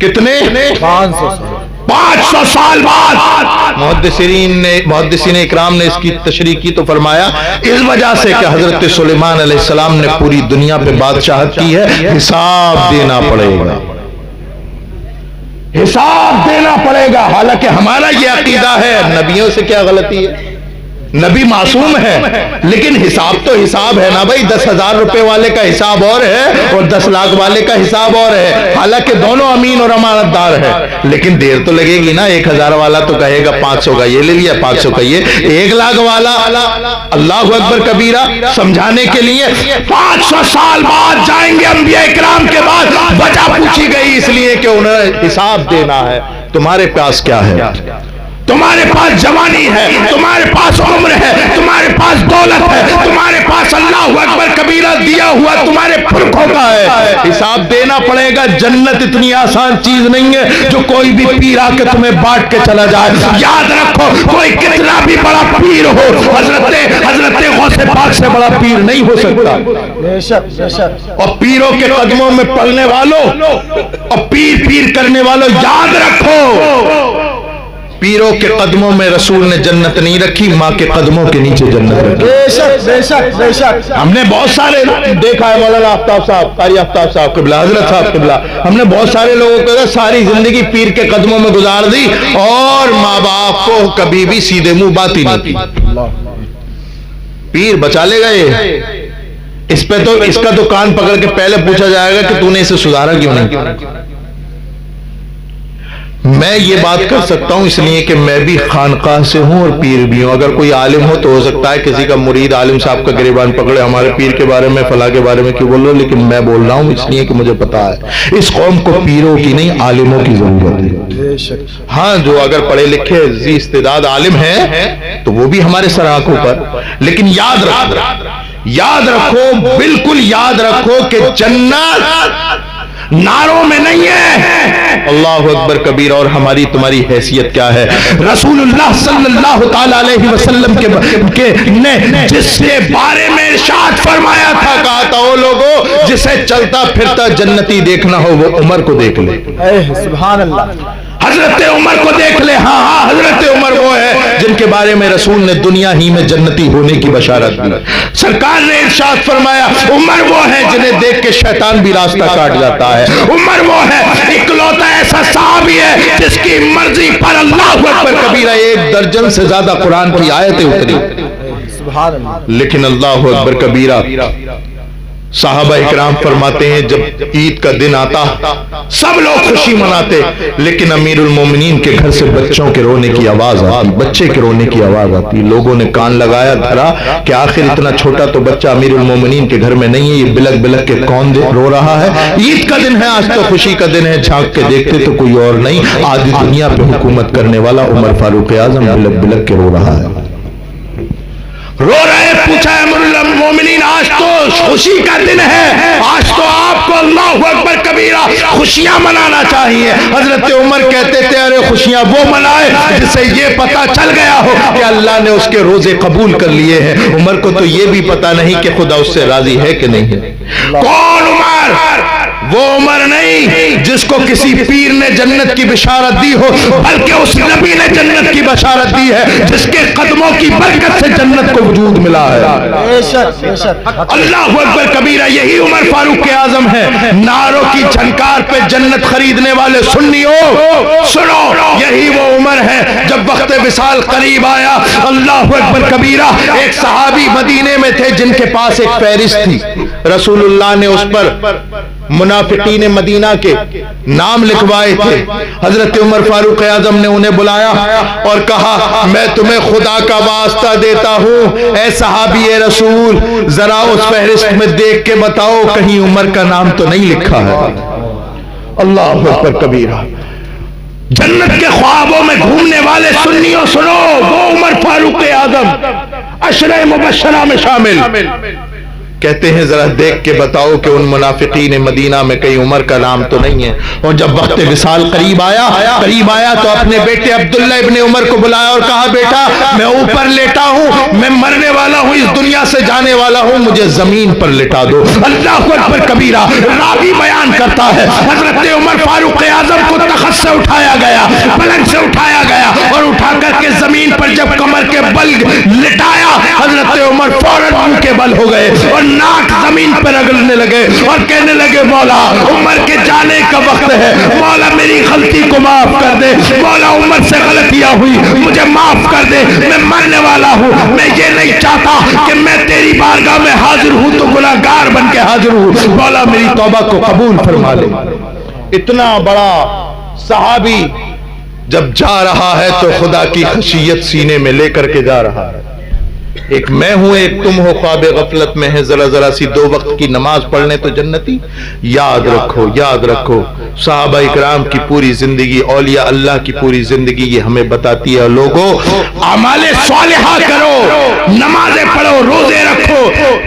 Speaker 2: کتنے؟ 500 سال بعد. محدثین اکرام نے اس کی تشریح کی تو فرمایا اس وجہ سے کہ حضرت سلیمان علیہ السلام نے پوری دنیا پہ بادشاہت کی ہے, حساب دینا پڑے گا, حساب دینا پڑے گا. حالانکہ ہمارا یہ عقیدہ ہے, نبیوں سے کیا غلطی ہے, نبی معصوم ہے, لیکن حساب تو حساب ہے نا بھائی. 10,000 روپے والے کا حساب اور ہے اور 10 لاکھ والے کا حساب اور ہے, حالانکہ دونوں امین اور امانت دار ہے, لیکن دیر تو لگے گی نا. 1,000 والا تو کہے گا 500 کا یہ لے لیا, 500 کا یہ, 1 لاکھ والا اللہ اکبر کبیرہ سمجھانے کے لیے 500 سال بعد جائیں گے انبیاء اکرام کے بعد. وجہ پوچھی گئی اس لیے کہ انہیں حساب دینا ہے. تمہارے پاس کیا ہے؟ تمہارے پاس جوانی ہے, تمہارے پاس عمر ہے, تمہارے پاس دولت ہے, تمہارے پاس اللہ اکبر کبیرہ دیا ہوا تمہارے پھرکھوں کا ہے. حساب دینا پڑے گا. جنت اتنی آسان چیز نہیں ہے جو کوئی بھی پیر آ کے تمہیں بانٹ کے چلا جائے. یاد رکھو, کوئی کتنا بھی بڑا پیر ہو, حضرت غوث پاک سے بڑا پیر نہیں ہو سکتا.
Speaker 3: بے شک, بے شک.
Speaker 2: اور پیروں کے قدموں میں پڑھنے والوں اور پیر کرنے والوں, یاد رکھو پیروں کے قدموں میں رسول نے جنت نہیں رکھی، ماں کے قدموں کے نیچے جنت رکھی۔
Speaker 3: بے شک بے شک بے شک۔
Speaker 2: ہم نے بہت سارے دیکھا ہے، مولانا آفتاب صاحب، قاری آفتاب صاحب قبلہ، حضرت صاحب قبلہ، ہم نے بہت سارے لوگوں کو ساری زندگی پیر کے قدموں میں گزار دی اور ماں باپ کو کبھی بھی سیدھے منہ بات ہی نہیں کی۔ پیر بچا لے گا یہ، اس پہ تو اس کا تو کان پکڑ کے پہلے پوچھا جائے گا کہ تو نے اسے سدھارا کیوں نہیں۔ میں یہ بات کر سکتا ہوں اس لیے کہ میں بھی خانقاہ سے ہوں اور پیر بھی ہوں۔ اگر کوئی عالم ہو تو ہو سکتا ہے کسی کا مرید عالم صاحب کا گریبان پکڑے، ہمارے پیر کے بارے میں فلاں کے بارے میں کیوں بول رہا ہوں، لیکن میں بول رہا ہوں اس لیے کہ مجھے پتا ہے اس قوم کو پیروں کی نہیں عالموں کی ضرورت ہے۔ ہاں جو اگر پڑھے لکھے ذی استعداد عالم ہیں تو وہ بھی ہمارے سر آنکھوں پر، لیکن یاد رکھو بالکل یاد رکھو کہ جنت ناروں میں نہیں ہے۔ اللہ اکبر کبیر۔ اور ہماری تمہاری حیثیت کیا ہے؟ رسول اللہ صلی اللہ تعالی علیہ وسلم نے جس کے بارے میں ارشاد فرمایا تھا، کہا تھا وہ لوگوں جسے چلتا پھرتا جنتی دیکھنا ہو وہ عمر کو دیکھ لے۔
Speaker 3: سبحان اللہ۔
Speaker 2: حضرت عمر کو دیکھ لے۔ ہاں حضرت عمر وہ ہے جن کے بارے میں رسول نے دنیا ہی میں جنتی ہونے کی بشارت دی۔ سرکار نے ارشاد فرمایا عمر وہ ہے جنہیں دیکھ کے شیطان بھی راستہ کاٹ جاتا ہے۔ عمر وہ ہے اکلوتا ایسا صحابی ہے جس کی مرضی پر اللہ اکبر کبیرہ 1 درجن سے زیادہ قرآن کی آیتیں اتری،
Speaker 3: سبحان اللہ۔
Speaker 2: لیکن اللہ اکبر کبیرہ صحابہ اکرام فرماتے ہیں جب عید کا دن آتا سب لوگ خوشی مناتے، لیکن امیر المومنین کے گھر سے بچوں کے رونے کی آواز آتی، بچے کے رونے کی آواز آتی۔ لوگوں نے کان لگایا دھرا کہ آخر اتنا چھوٹا تو بچہ امیر المومنین کے گھر میں نہیں ہے، یہ بلک بلک کے کون رو رہا ہے؟ عید کا دن ہے، آج تو خوشی کا دن ہے، جھانک کے دیکھتے تو کوئی اور نہیں، آدھی دنیا پہ حکومت کرنے والا عمر فاروق اعظم بلک بلک کے رو رہا ہے۔ رو رہے، پوچھا امیر المومنین آج تو خوشی کا دن ہے، آج تو آپ کو اللہ اکبر کبیرہ خوشیاں منانا چاہیے۔ حضرت عمر کہتے تھے ارے خوشیاں وہ منائے جسے یہ پتا چل گیا ہو کہ اللہ نے اس کے روزے قبول کر لیے ہیں۔ عمر کو تو یہ بھی پتا نہیں کہ خدا اس سے راضی ہے کہ نہیں ہے۔ کون عمر؟ وہ عمر نہیں جس کو کسی پیر نے جنت کی بشارت دی ہو، بلکہ اس نبی نے جنت کی بشارت دی ہے جس کے قدموں کی برکت سے جنت کو وجود ملا ہے۔
Speaker 3: بے شک بے شک۔
Speaker 2: اللہ اکبر کبیرہ، یہی عمر فاروق اعظم ہے۔ ناروں کی جھنکار پہ جنت خریدنے والے سنیوں سنو، یہی وہ عمر ہے جب وقت وصال قریب آیا۔ اللہ اکبر کبیرہ، ایک صحابی مدینے میں تھے جن کے پاس ایک فہرست تھی، رسول اللہ نے اس پر منافقین مدینہ کے نام لکھوائے تھے۔ حضرت عمر فاروق اعظم نے انہیں بلایا اور کہا میں تمہیں خدا کا واسطہ دیتا ہوں، اے صحابی اے رسول ذرا اس فہرست میں دیکھ کے بتاؤ کہیں عمر کا نام تو نہیں لکھا ہے۔ اللہ اکبر کبیرہ۔ جنت کے خوابوں میں گھومنے والے سنیوں سنو، وہ عمر فاروق اعظم عشرہ مبشرہ میں شامل، کہتے ہیں ذرا دیکھ کے بتاؤ کہ ان منافقین مدینہ میں کہیں عمر کا نام تو نہیں ہے۔ اور جب وقت وصال قریب آیا تو اپنے بیٹے عبداللہ ابن عمر کو بلایا اور کہا بیٹا میں اوپر لیٹا ہوں، میں مرنے والا ہوں، اس دنیا سے جانے والا ہوں، مجھے زمین پر لٹا دو۔ اللہ اکبر کبیرہ۔ راوی بیان کرتا ہے حضرت عمر فاروق اعظم کو تخت سے اٹھایا گیا، پلنگ سے اٹھایا گیا اور اٹھا کر کے زمین پر جب کمر کے بل لٹایا، حضرت عمر فوراً منہ کے بل ہو گئے اور ناک زمین پر رگڑنے لگے اور کہنے لگے مولا عمر کے جانے کا وقت ہے، مولا میری غلطی کو معاف کر دے، مولا عمر سے غلطیاں ہوئی مجھے معاف کر دے، میں مرنے والا ہوں، میں یہ نہیں چاہتا کہ میں تیری بارگاہ میں حاضر ہوں تو گناہگار بن کے حاضر ہوں، مولا میری توبہ کو قبول فرما لے۔ اتنا بڑا صحابی جب جا رہا ہے تو خدا کی خشیت سینے میں لے کر کے جا رہا ہے۔ ایک میں ہوں ایک تم ہو، خواب غفلت میں ہے، ذرا سی 2 وقت کی نماز پڑھنے تو جنتی۔ یاد رکھو صحابہ اکرام کی پوری زندگی، اولیاء اللہ کی پوری زندگی یہ ہمیں بتاتی ہے لوگوں اعمال صالحہ کرو، نمازیں پڑھو، روزے رکھو،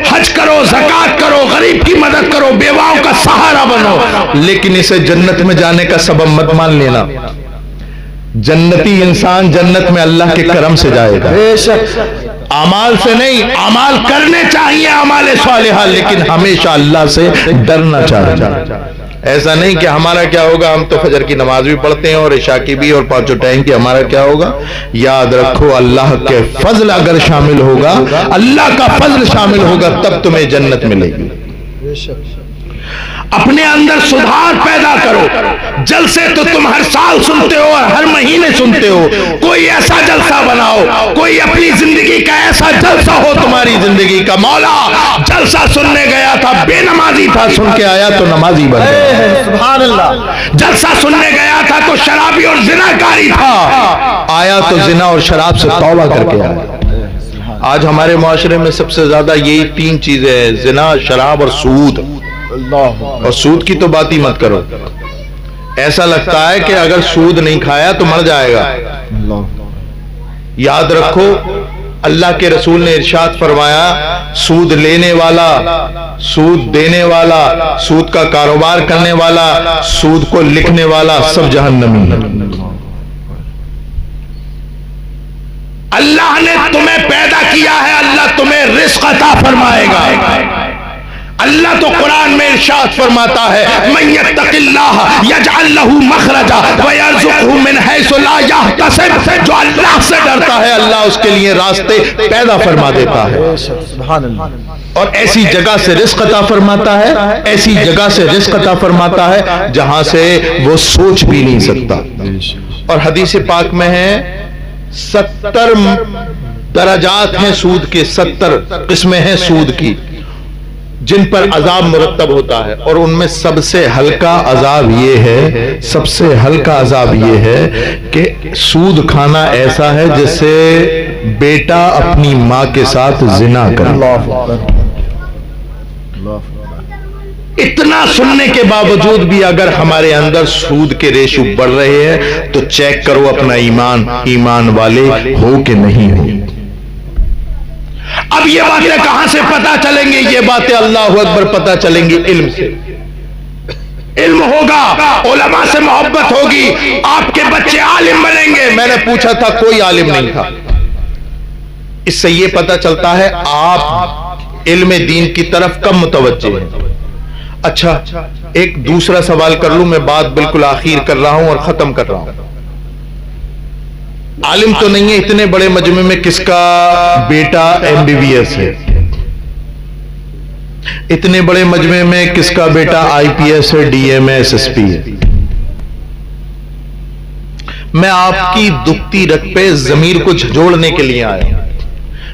Speaker 2: حج کرو، زکات کرو، غریب کی مدد کرو، بیواؤں کا سہارا بنو، لیکن اسے جنت میں جانے کا سبب مت مان لینا۔ جنتی انسان جنت میں اللہ کے کرم سے جائے گا۔
Speaker 3: بے شک
Speaker 2: اعمال سے نہیں، اعمال کرنے چاہیے اعمال صالحہ، لیکن ہمیشہ اللہ سے ڈرنا چاہیے۔ ایسا نہیں کہ ہمارا کیا ہوگا، ہم تو فجر کی نماز بھی پڑھتے ہیں اور عشاء کی بھی اور پانچوں ٹائم کی، ہمارا کیا ہوگا؟ یاد رکھو اللہ کے فضل اگر شامل ہوگا، اللہ کا فضل شامل ہوگا، تب تمہیں جنت ملے گی۔ اپنے اندر سدھار پیدا کرو۔ جلسے تو تم ہر سال سنتے ہو اور ہر مہینے سنتے ہو، کوئی ایسا جلسہ بناؤ، کوئی اپنی زندگی کا ایسا جلسہ ہو تمہاری زندگی کا۔ مولا جلسہ سننے گیا تھا، بے نمازی تھا، سن کے آیا تو نمازی بن گیا۔
Speaker 3: سبحان اللہ۔
Speaker 2: جلسہ سننے گیا تھا تو شرابی اور زناکاری تھا، آیا تو زنا اور شراب سے توبہ کر کے آیا۔ آج ہمارے معاشرے میں سب سے زیادہ یہی تین چیزیں ہیں، زنا، شراب اور سود۔ اور سود کی تو بات ہی مت کرو، ایسا لگتا ہے کہ اگر سود نہیں کھایا تو مر جائے گا۔ یاد رکھو اللہ کے رسول نے ارشاد فرمایا، سود لینے والا، سود دینے والا، سود کا کاروبار کرنے والا، سود کو لکھنے والا، سب جہنمی ہے۔ اللہ نے تمہیں پیدا کیا ہے، اللہ تمہیں رزق عطا فرمائے گا۔ اللہ تو قرآن میں ارشاد فرماتا ہے، من یتق اللہ یجعل لہ مخرجا ویرزقہ من حیث لا یحتسب، جو اللہ سے ڈرتا ہے اللہ اس کے لیے راستے پیدا فرما دیتا ہے،
Speaker 3: سبحان اللہ،
Speaker 2: اور ایسی جگہ سے رزق عطا فرماتا ہے، ایسی جگہ سے رزق عطا فرماتا ہے جہاں سے وہ سوچ بھی نہیں سکتا۔ اور حدیث پاک میں ہے 70 درجات ہیں سود کے، 70 قسمیں ہیں سود کی جن پر عذاب مرتب ہوتا ہے، اور ان میں سب سے ہلکا عذاب یہ ہے، سب سے ہلکا عذاب یہ ہے کہ سود کھانا ایسا ہے جیسے بیٹا اپنی ماں کے ساتھ زنا کرے۔ اتنا سننے کے باوجود بھی اگر ہمارے اندر سود کے ریشو بڑھ رہے ہیں تو چیک کرو اپنا ایمان، ایمان والے ہو کہ نہیں ہو۔ اب یہ باتیں کہاں سے پتا چلیں گے؟ یہ باتیں اللہ اکبر پتا چلیں گی علم سے۔ علم ہوگا، علماء سے محبت ہوگی، آپ کے بچے عالم بنیں گے۔ میں نے پوچھا تھا، کوئی عالم نہیں تھا۔ اس سے یہ پتا چلتا ہے آپ علم دین کی طرف کم متوجہ ہیں۔ اچھا ایک دوسرا سوال کر لوں، میں بات بالکل آخر کر رہا ہوں اور ختم کر رہا ہوں۔ عالم تو نہیں ہے، اتنے بڑے مجمع میں کس کا بیٹا MBBS ہے؟ اتنے بڑے مجمع میں کس کا بیٹا IPS ہے، DM ہے، SSP ہے؟ میں آپ کی دکھتی رگ پہ ضمیر کو جھجوڑنے کے لیے آیا ہوں۔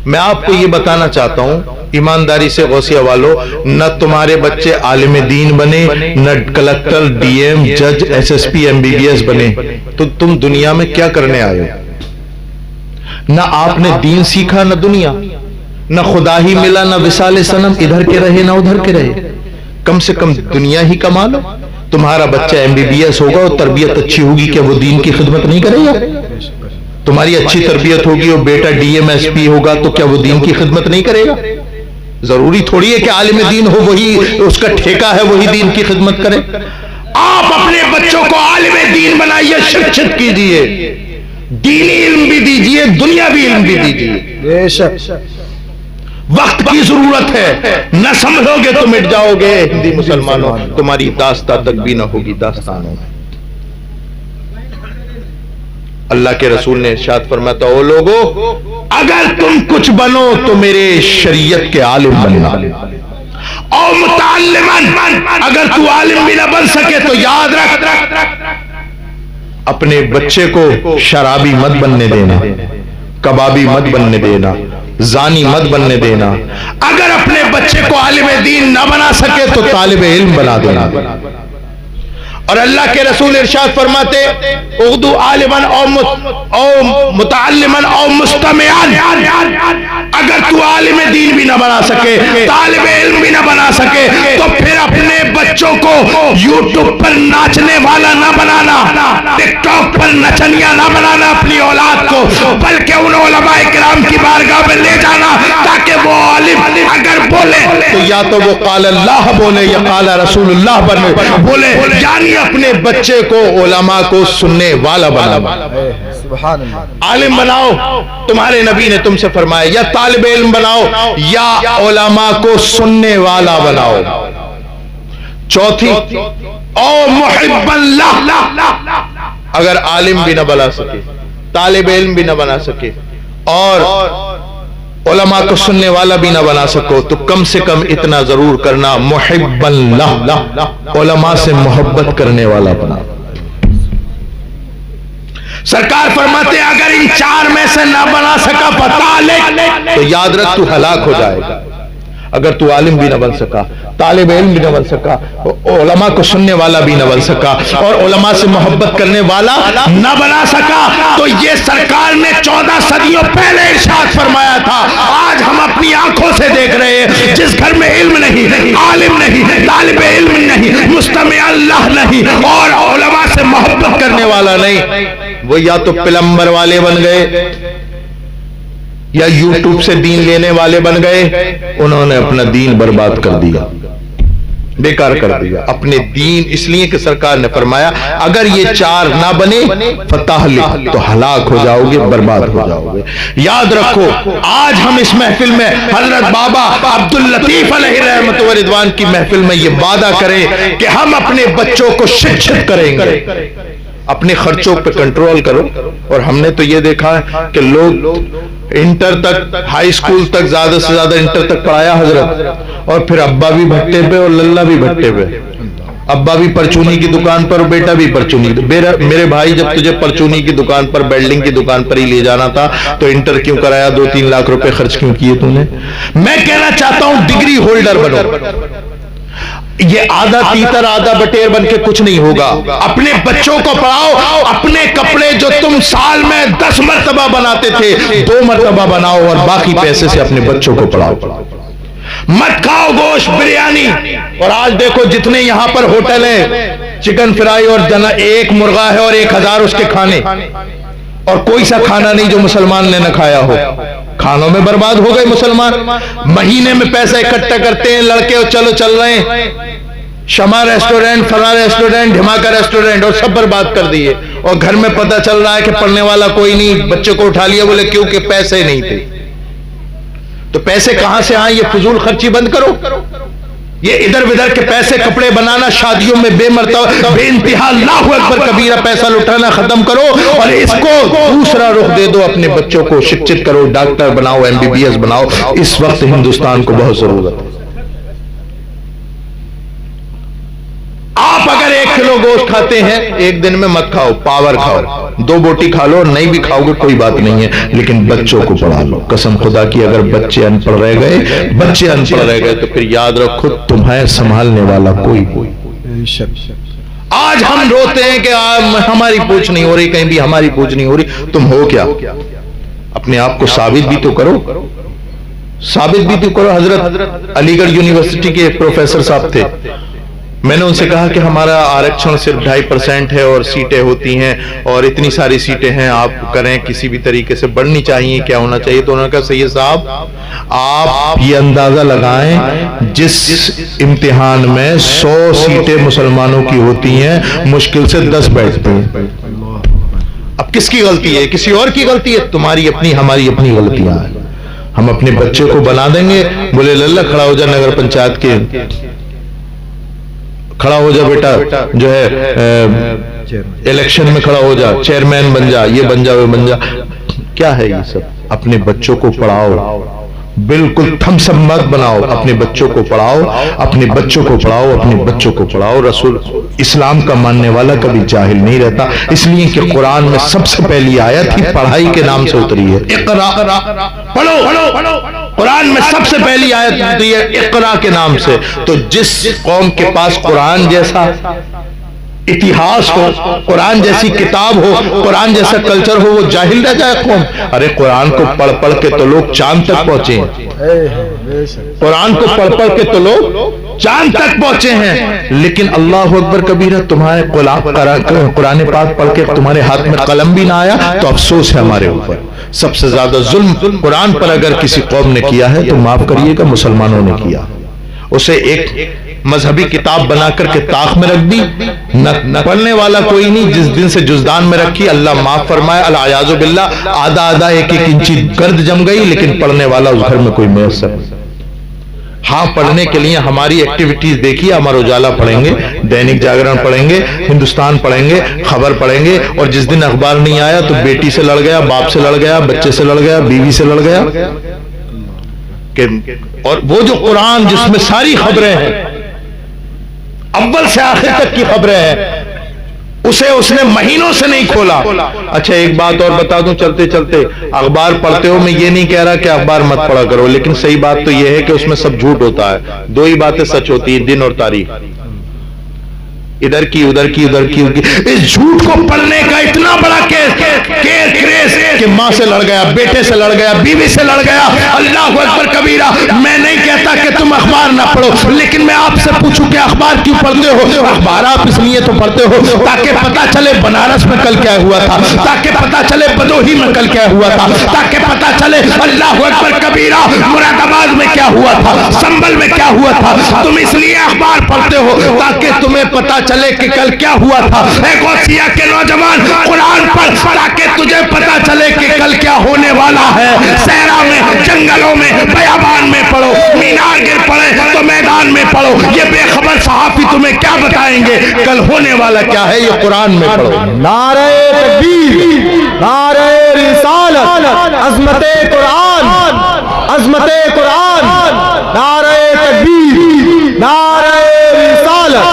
Speaker 2: میں آپ کو یہ بتانا چاہتا ہوں ایمانداری سے غوثیہ والو، نہ تمہارے بچے عالم دین بنے، نہ کلکٹر، DM، جج، SSP، MBBS بنے، تو تم دنیا میں کیا کرنے آئے ہو؟ نہ آپ نے دین سیکھا نہ دنیا، نہ خدا ہی ملا نہ وصال صنم، ادھر کے رہے نہ ادھر کے رہے، کم سے کم دنیا ہی کما لو۔ تمہارا بچہ MBBS ہوگا اور تربیت اچھی ہوگی، کیا وہ دین کی خدمت نہیں کرے گا؟ تمہاری اچھی تربیت ہوگی اور بیٹا DM SP ہوگا تو کیا وہ دین کی خدمت نہیں کرے گا؟ ضروری تھوڑی ہے کہ عالم دین ہو وہی اس کا ٹھیکہ ہے وہی دین کی خدمت کرے۔ آپ اپنے بچوں کو عالم دین بنائیے، شکشت کیجئے، دینی علم بھی دیجئے، دنیاوی علم بھی دیجئے۔
Speaker 3: بے شک
Speaker 2: وقت کی ضرورت ہے، نہ سمجھو گے تو مٹ جاؤ گے۔ ہندی مسلمانوں، تمہاری داستان تک بھی نہ ہوگی داستانوں میں۔ اللہ کے رسول نے ارشاد فرمایا، او لوگو اگر تم کچھ بنو تو میرے شریعت کے عالم بننا، او متعلمن، اگر تو عالم بھی نہ بن سکے تو یاد رکھ اپنے بچے کو شرابی مت بننے دینا، کبابی مت بننے دینا، زانی مت بننے دینا۔ اگر اپنے بچے کو عالم دین نہ بنا سکے تو طالب علم بنا دینا۔ اور اللہ کے رسول ارشاد فرماتے، اغدو عالمن او متعلمن او مستمعن، اگر تو عالم دین بھی نہ بنا سکے، طالب علم بھی نہ بنا سکے، تو پھر اپنے بچوں کو یوٹیوب پر ناچنے والا نہ بنانا، ٹک ٹاک پر نچنیاں نہ بنانا اپنی اولاد کو، بلکہ ان علماء کرام کی بارگاہ میں لے جانا تاکہ وہ عالم اگر بولے تو یا تو وہ قال اللہ بولے یا قال رسول اللہ بولے، یعنی اپنے بچے کو علماء کو سننے والا بناؤ،
Speaker 3: سبحان اللہ،
Speaker 2: عالم بناؤ. تمہارے نبی نے تم سے فرمایا یا طالب علم بناؤ یا علماء کو سننے والا بناؤ. چوتھی او محب اللہ، اگر عالم بھی نہ بنا سکے، طالب علم بھی نہ بنا سکے اور علماء کو سننے والا بھی نہ بنا سکو تو کم سے کم اتنا ضرور کرنا محب اللہ، علماء سے محبت کرنے والا بنا. سرکار فرماتے ہیں اگر ان چار میں سے نہ بنا سکا فطالق، تو یاد رکھ تو ہلاک ہو جائے گا. اگر تو عالم بھی نہ بن سکا، طالب علم بھی نہ بن سکا، علماء کو سننے والا بھی نہ بن سکا اور علماء سے محبت کرنے والا نہ بنا سکا، تو یہ سرکار نے 14 صدیوں پہلے ارشاد فرمایا تھا. آج ہم اپنی آنکھوں سے دیکھ رہے ہیں جس گھر میں علم نہیں، عالم نہیں، طالب علم نہیں، مستمع اللہ نہیں اور علماء سے محبت کرنے والا نہیں، وہ یا تو پلمبر والے بن گئے یا یوٹیوب سے دین لینے والے بن گئے. انہوں نے اپنا دین برباد کر دیا، بیکار کر دیا اپنے دین. اس لیے کہ سرکار نے فرمایا اگر یہ چار نہ بنے فتحلق، تو ہلاک ہو جاؤ گے، برباد ہو جاؤ گے. یاد رکھو آج ہم اس محفل میں حضرت بابا عبداللطیف علیہ رحمت و رضوان کی محفل میں یہ وعدہ کریں کہ ہم اپنے بچوں کو شکشت کریں گے. اپنے خرچوں پہ کنٹرول کرو. اور ہم نے تو یہ دیکھا ہے کہ لوگ انٹر تک، ہائی سکول تک، زیادہ سے زیادہ انٹر تک پڑھایا حضرت، اور پھر ابا بھی بھٹے پہ اور للہ بھی بھٹے پہ. ابا بھی پرچونی کی دکان پر اور بیٹا بھی پرچونی. میرے بھائی جب تجھے پرچونی کی دکان پر، بیلڈنگ کی دکان پر ہی لے جانا تھا تو انٹر کیوں کرایا؟ 2-3 لاکھ روپے خرچ کیوں کیے تم نے؟ میں کہنا چاہتا ہوں ڈگری ہولڈر بنو. یہ آدھا تیتر آدھا بٹیر بن کے کچھ نہیں ہوگا. اپنے بچوں کو پڑھاؤ. اپنے کپڑے جو تم سال میں 10 مرتبہ بناتے تھے 2 مرتبہ بناؤ اور باقی پیسے سے اپنے بچوں کو پڑھاؤ. مت کھاؤ گوشت بریانی. اور آج دیکھو جتنے یہاں پر ہوٹل ہیں، چکن فرائی اور ایک مرغا ہے اور 1000 اس کے کھانے، اور کوئی سا کھانا نہیں جو مسلمان نے نہ کھایا ہو. کھانوں میں برباد ہو گئے مسلمان. مہینے میں پیسہ اکٹھا کرتے ہیں لڑکے اور چلو چل رہے ہیں شمع ریسٹورنٹ، فلاں ریسٹورنٹ، دھماکہ ریسٹورنٹ، اور سب برباد کر دیے. اور گھر میں پتہ چل رہا ہے کہ پڑھنے والا کوئی نہیں، بچے کو اٹھا لیا، بولے کیونکہ پیسے نہیں تھے. تو پیسے کہاں سے آئیں؟ یہ فضول خرچی بند کرو. یہ ادھر ادھر کے پیسے کپڑے بنانا، شادیوں میں بے مرتبہ بے انتہا اللہ اکبر کبیرہ پیسہ لٹانا ختم کرو اور اس کو دوسرا رخ دے دو. اپنے بچوں کو شکشت کرو، ڈاکٹر بناؤ، MBBS بناؤ. اس وقت ہندوستان کو بہت ضرورت ہے. آپ اگر 1 کلو گوشت کھاتے ہیں ایک دن میں مت کھاؤ، پاور کھاؤ. 2 بوٹی کھا لو، نہیں بھی کھاؤ گے کوئی بات نہیں ہے، لیکن بچوں کو پڑھا لو. قسم خدا کی اگر بچے ان پڑھ رہ گئے تو پھر یاد رکھو تمہیں سنبھالنے والا کوئی. آج ہم روتے ہیں کہ ہماری پوچھ نہیں ہو رہی، کہیں بھی ہماری پوچھ نہیں ہو رہی. تم ہو کیا؟ اپنے آپ کو ثابت بھی تو کرو. حضرت علی گڑھ یونیورسٹی کے ایک پروفیسر صاحب تھے. میں نے ان سے کہا کہ ہمارا آرکشن صرف 2.5% ہے اور سیٹیں ہوتی ہیں اور اتنی ساری سیٹیں ہیں، آپ کریں کسی بھی طریقے سے بڑھنی چاہیے، کیا ہونا چاہیے؟ تو انہوں نے کہا سید صاحب آپ یہ اندازہ لگائیں جس امتحان میں 100 سیٹیں مسلمانوں کی ہوتی ہیں مشکل سے 10 بیٹھتے ہیں. اب کس کی غلطی ہے؟ کسی اور کی غلطی ہے؟ تمہاری اپنی، ہماری اپنی غلطیاں ہیں. ہم اپنے بچے کو بنا دیں گے، بولے للہ کھڑا ہو جا نگر پنچایت کے، کھڑا ہو جا بیٹا، جو ہے الیکشن میں کھڑا ہو جا، چیئرمین بن جا، یہ بن جا وہ بن جا. کیا ہے یہ سب؟ اپنے بچوں کو پڑھاؤ. بالکل تھم سب مت بناؤ. اپنے بچوں کو پڑھاؤ، اپنے بچوں کو پڑھاؤ، اپنے بچوں کو پڑھاؤ. رسول اسلام کا ماننے والا کبھی جاہل نہیں رہتا، اس لیے کہ قرآن میں سب سے پہلی آیت ہی پڑھائی کے نام سے اتری ہے. اقرا، پڑھو. قرآن میں سب سے پہلی آیت ہوتی ہے اقرا کے نام سے. تو جس قوم کے پاس قرآن جیسا اتہاس ہو، قرآن جیسی کتاب ہو، قرآن جیسا کلچر ہو، وہ جاہل رہ جائے قوم. ارے قرآن کو پڑھ پڑھ کے تو لوگ چاند تک پہنچے ہیں. قرآن کو پڑھ پڑھ کے تو لوگ چاند تک پہنچے ہیں. لیکن اللہ اکبر کبیرہ، تمہارے قرآن پاک پڑھ کے تمہارے ہاتھ میں قلم بھی نہ آیا تو افسوس ہے ہمارے اوپر. سب سے زیادہ ظلم قرآن پر اگر کسی قوم نے کیا ہے تو معاف کریے گا، مسلمانوں نے کیا. اسے ایک مذہبی کتاب بنا کر کے طاق میں رکھ دی، نہ پڑھنے والا کوئی نہیں، جس دن سے جزدان میں رکھی اللہ معاف فرمائے، العیاذ باللہ، آدھا آدھا ایک ایک انچی گرد جم گئی، لیکن پڑھنے والا اس گھر میں کوئی میسر نہیں۔ ہاں پڑھنے کے لیے ہماری ایکٹیویٹیز دیکھیے، امر اجالا پڑھیں گے، دینک جاگرن پڑھیں گے، ہندوستان پڑھیں گے، خبر پڑھیں گے، اور جس دن اخبار نہیں آیا تو بیٹی سے لڑ گیا، باپ سے لڑ گیا، بچے سے لڑ گیا، بیوی سے لڑ گیا۔ اور وہ جو قرآن جس میں ساری خبریں ہیں، اول سے آخر تک کی خبریں ہیں، اسے اس نے مہینوں سے نہیں کھولا۔ اچھا ایک بات اور بتا دوں چلتے چلتے، اخبار پڑھتے ہو، میں یہ نہیں کہہ رہا کہ اخبار مت پڑھا کرو، لیکن صحیح بات تو یہ ہے کہ اس میں سب جھوٹ ہوتا ہے، دو ہی باتیں سچ ہوتی ہیں، دن اور تاریخ، ادھر کی ادھر کی ادھر کی۔ اس جھوٹ کو پڑھنے کا اتنا بڑا کریز کہ ماں سے لڑ گیا، بیٹے سے لڑ گیا، بیوی سے لڑ گیا، اللہ اکبر کبیرہ۔ میں نہیں کہتا کہ تم اخبار نہ پڑھو، لیکن میں آپ سے پوچھوں کہ اخبار کیوں پڑھتے ہو؟ اخبار آپ اس لیے تو پڑھتے ہو تاکہ پتہ چلے بنارس میں کل کیا ہوا تھا، تاکہ پتہ چلے بدوہی میں کل کیا ہوا تھا، تاکہ پتہ چلے اللہ اکبر کبیرہ مراد آباد میں کیا ہوا تھا، سنبل میں کیا ہوا تھا۔ تم اس لیے اخبار پڑھتے ہو تاکہ تمہیں پتہ چلے کہ کل کیا ہوا تھا۔ اے غوثیہ کے نوجوان، قرآن پڑھ تاکہ تجھے پتہ چلے کہ کل کیا ہونے والا ہے۔ صحرا میں، جنگلوں میں، بیابان میں پڑھو، مینار گر پڑے تو میدان میں پڑھو، یہ بے خبر صحافی تمہیں کیا بتائیں گے کل ہونے والا کیا ہے، یہ قرآن میں پڑھو۔
Speaker 3: نعرہ تکبیر، نعرہ رسالت، عظمت قرآن، عظمت قرآن، نعرہ تکبیر، نعرہ رسالت۔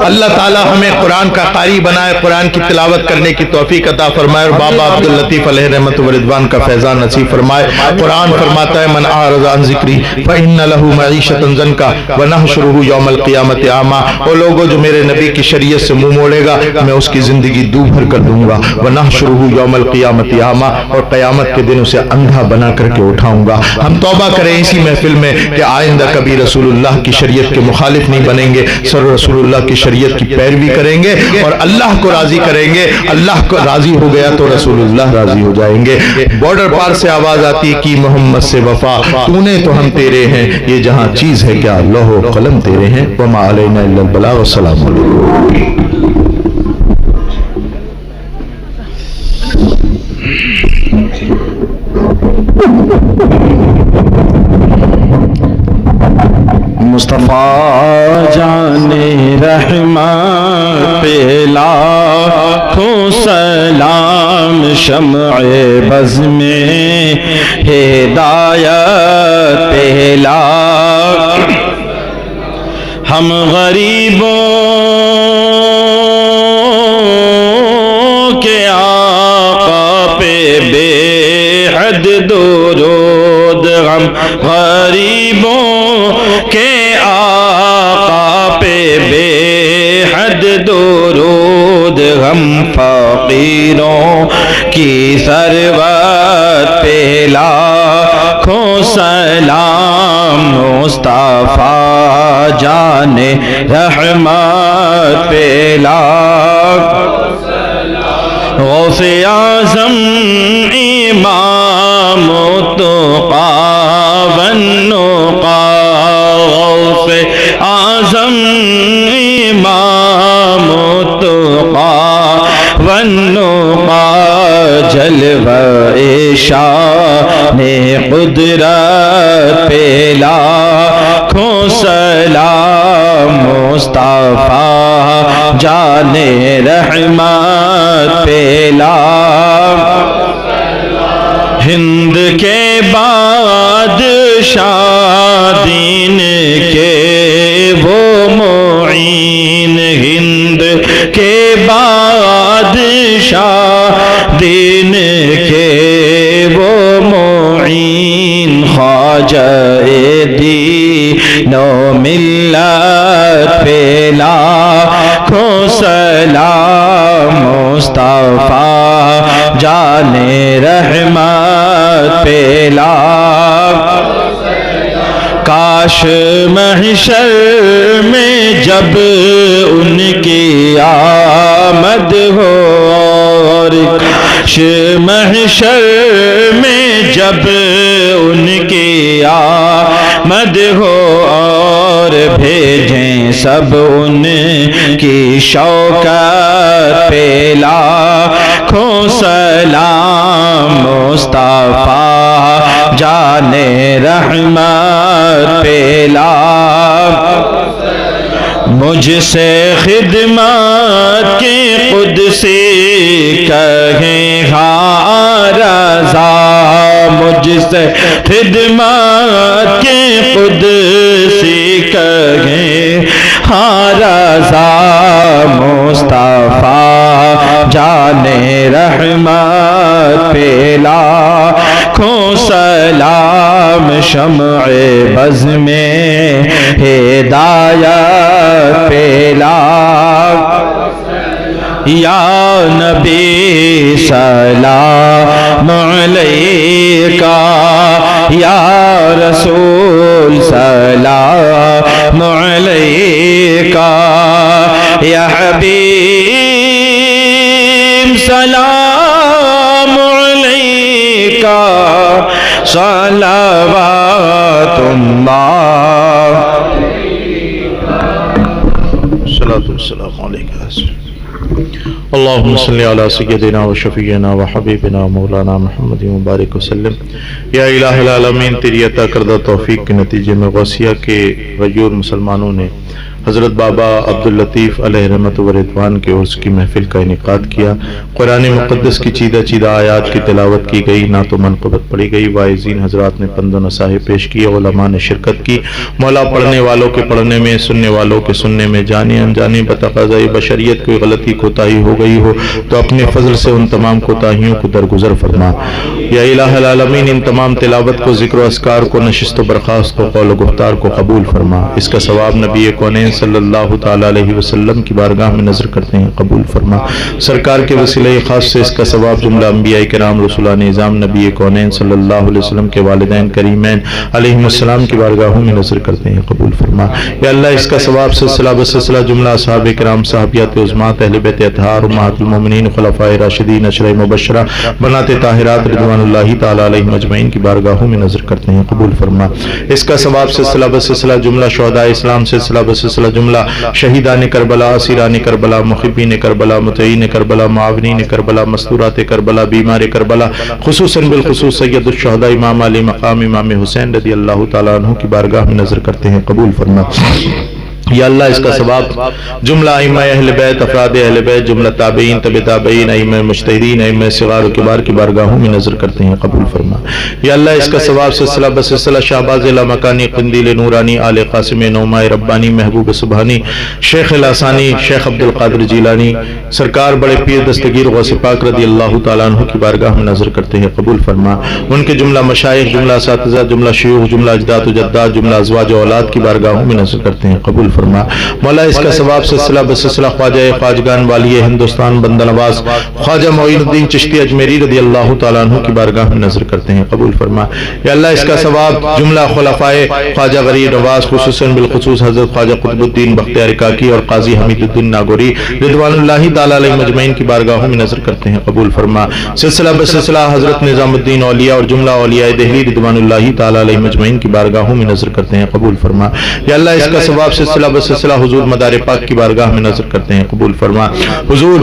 Speaker 2: اللہ تعالیٰ ہمیں قرآن کا قاری بنائے، قرآن کی تلاوت کرنے کی توفیق عطا فرمائے، اور بابا عبداللطیف علیہ رحمت و رضوان کا فیضان نصیب فرمائے۔ قرآن فرماتا ہے من اعرض عن ذکری فإن له معیشۃ ضنکا ونحشرہ یوم القیامۃ اعمی۔ وہ لوگوں جو میرے نبی کی شریعت سے منہ موڑے گا میں اس کی زندگی دو بھر کر دوں گا، ونحشرہ یوم القیامۃ اعمی، اور قیامت کے دن اسے اندھا بنا کر کے اٹھاؤں گا۔ ہم توبہ کریں اسی محفل میں کہ آئندہ کبھی رسول اللہ کی شریعت کے مخالف نہیں بنیں گے، سر رسول اللہ کی شریعت کی پیروی کریں گے اور اللہ کو راضی کریں گے۔ اللہ کو راضی ہو گیا تو رسول اللہ راضی ہو جائیں گے۔ بارڈر پار سے آواز آتی ہے کہ محمد سے وفا، تو نے تو ہم تیرے ہیں، یہ جہاں چیز ہے کیا لوح و قلم تیرے ہیں، وما علینا الا البلاغ، والسلام علیکم۔
Speaker 4: مصطفیٰ جان رحمت پہ لاکھوں سلام، شمع بز میں ہدایت پہ لاکھ، ہم غریبوں کے آقا پہ بے حد درود، ہم غریبوں کے آقا پہ بے حد درود، ہم فقیروں کی ثروت پہ لاکھوں سلام، مصطفیٰ جان رحمت پہ لاکھوں سلام، غوث اعظم امام التقیٰ والنقیٰ، غوث اعظم امام التقیٰ والنقیٰ، جلوہ شان قدرت پہ لاکھوں سلام، مصطفیٰ جان رحمت پہ لاکھوں سلام، ہند کے بادشاہ دین کے وہ معین، ہند کے بادشاہ دین کے وہ معین، خواجہ دین و ملت پہ لاکھوں سلام، مصطفیٰ جان رحمت پہ لاکھوں سلام، کاش محشر میں جب ان کی آمد ہو، اور محشر میں جب ان کی آمد ہو اور بھیجیں سب ان کی شوکت پہ لاکھوں سلام مصطفیٰ جان رحمت پہ لاکھوں مجھ سے خدمت کی قدسی کہیں ہاں رضا مجھ سے خدمت کی قدسی کہیں ہاں رضا مصطفیٰ جان رحمت پہ لاکھوں سلام شمع بز میں ہدایت پہ یا نبی سلام علیکہ یا رسول سلام علیکہ یا حبیب سلام علیکہ صلوات اللہ
Speaker 1: الصلاة والسلام علیکہ اللہم صلی علی سیدنا و شفیعنا و حبیبنا مولانا محمد مبارک وسلم۔ یا الہ العالمین، تیری عطا کردہ توفیق کے نتیجے میں غوثیہ کے غیور مسلمانوں نے حضرت بابا عبداللطیف علیہ رحمت و رضوان کے عرس کی محفل کا انعقاد کیا۔ قرآن مقدس کی چیدہ چیدہ آیات کی تلاوت کی گئی، نعت و منقبت پڑھی گئی، واعظین حضرات نے پند و نصائح پیش کیے، علماء نے شرکت کی۔ مولا پڑھنے والوں کے پڑھنے میں، سننے والوں کے سننے میں جانے انجانے بتقاضۂ بشریت کوئی غلطی کوتاہی ہو گئی ہو تو اپنے فضل سے ان تمام کوتاہیوں کو درگزر فرما۔ یا الہ العالمین، ان تمام تلاوت کو، ذکر و اذکار کو، نشست و برخاست کو، قول و گفتار کو قبول فرما۔ اس کا ثواب نبی کونین صلی اللہ تعالیٰ علیہ وسلم کی بارگاہ میں نظر کرتے ہیں، قبول فرما۔ سرکار کے وسیلہ خاص سے اس کا ثواب جملہ انبیاء کرام، رسولان نظام، نبی کونین صلی اللہ علیہ وسلم کے والدین کریمین علیہم السلام کی بارگاہوں میں نظر کرتے ہیں، قبول فرما۔ یا اللہ، اس کا ثواب سلسلہ بسلسلہ جملہ اصحاب کرام، صحابیات عظمات، اہل بیت اطہار، امہات المومنین، خلفائے راشدین، عشرہ مبشرہ، بنات طاہرات رضوان اللہ تعالیٰ علیہم اجمعین کی بارگاہوں میں نظر کرتے ہیں، قبول فرما۔ اس کا ثواب سلسلہ بسلسلہ جملہ شہداء اسلام، سلسلہ بسلسلہ جملہ شہیدان کربلا، اسیران کربلا، محبین کربلا، مطیعین کربلا، معاونین کربلا، مستورات کربلا، بیمار کربلا، خصوصاً بالخصوص سید الشہداء امام علی مقام امام حسین رضی اللہ تعالیٰ عنہ کی بارگاہ میں نظر کرتے ہیں، قبول فرما۔ یا اللہ، اس کا ثواب جملہ ائمہ اہل بیت، افراد اہل بیت، جملہ تابعین، تبع تابعین، ائمہ مجتہدین، ائمہ صغار و کبار کی بارگاہوں میں نظر کرتے ہیں، قبول فرما۔ یا اللہ، اس کا ثواب سلسلہ بسلسلہ شہباز لامکانی، قندیل نورانی، آل قاسم نعماء ربانی، محبوب سبحانی، شیخ الاسانی، شیخ عبدالقادر جیلانی، سرکار بڑے پیر دستگیر غوث پاک رضی اللہ تعالیٰ عنہ کی بارگاہ میں نظر کرتے ہیں، قبول فرما۔ ان کے جملہ مشائخ، جملہ اساتذہ، جملہ شیوخ، جملہ اجداد و جداد، جملہ ازواج و اولاد کی بارگاہوں میں نظر کرتے ہیں، قبول فرما۔ مولا، اس کا ثواب سلسلہ بسلسلہ خواجہ خواجگان والی ہندوستان بندہ نواز خواجہ معین الدین چشتی اجمیری رضی اللہ تعالیٰ عنہ کی بارگاہ میں نظر کرتے ہیں، قبول فرما۔ یا اللہ، اس کا ثواب جملہ خلفائے خواجہ غریب نواز، خصوصاً بالخصوص حضرت خواجہ قطب الدین بختیار کاکی اور قاضی حمید الدین ناگوری رضوان اللہ تعالیٰ علیہ مجمعین کی بارگاہوں میں نظر کرتے ہیں، قبول فرما۔ سلسلہ بسلسلہ حضرت نظام الدین اولیاء اور جملہ اولیاء دہلی رضوان اللہ تعالیٰ علیہ مجمعین کی بارگاہوں میں نظر کرتے ہیں، قبول فرما۔ یا اللہ، اس کا ثواب سلسلہ بسلسلہ حضور مدار پاک کی بارگاہ میں نظر کرتے ہیں، قبول فرما۔ حضور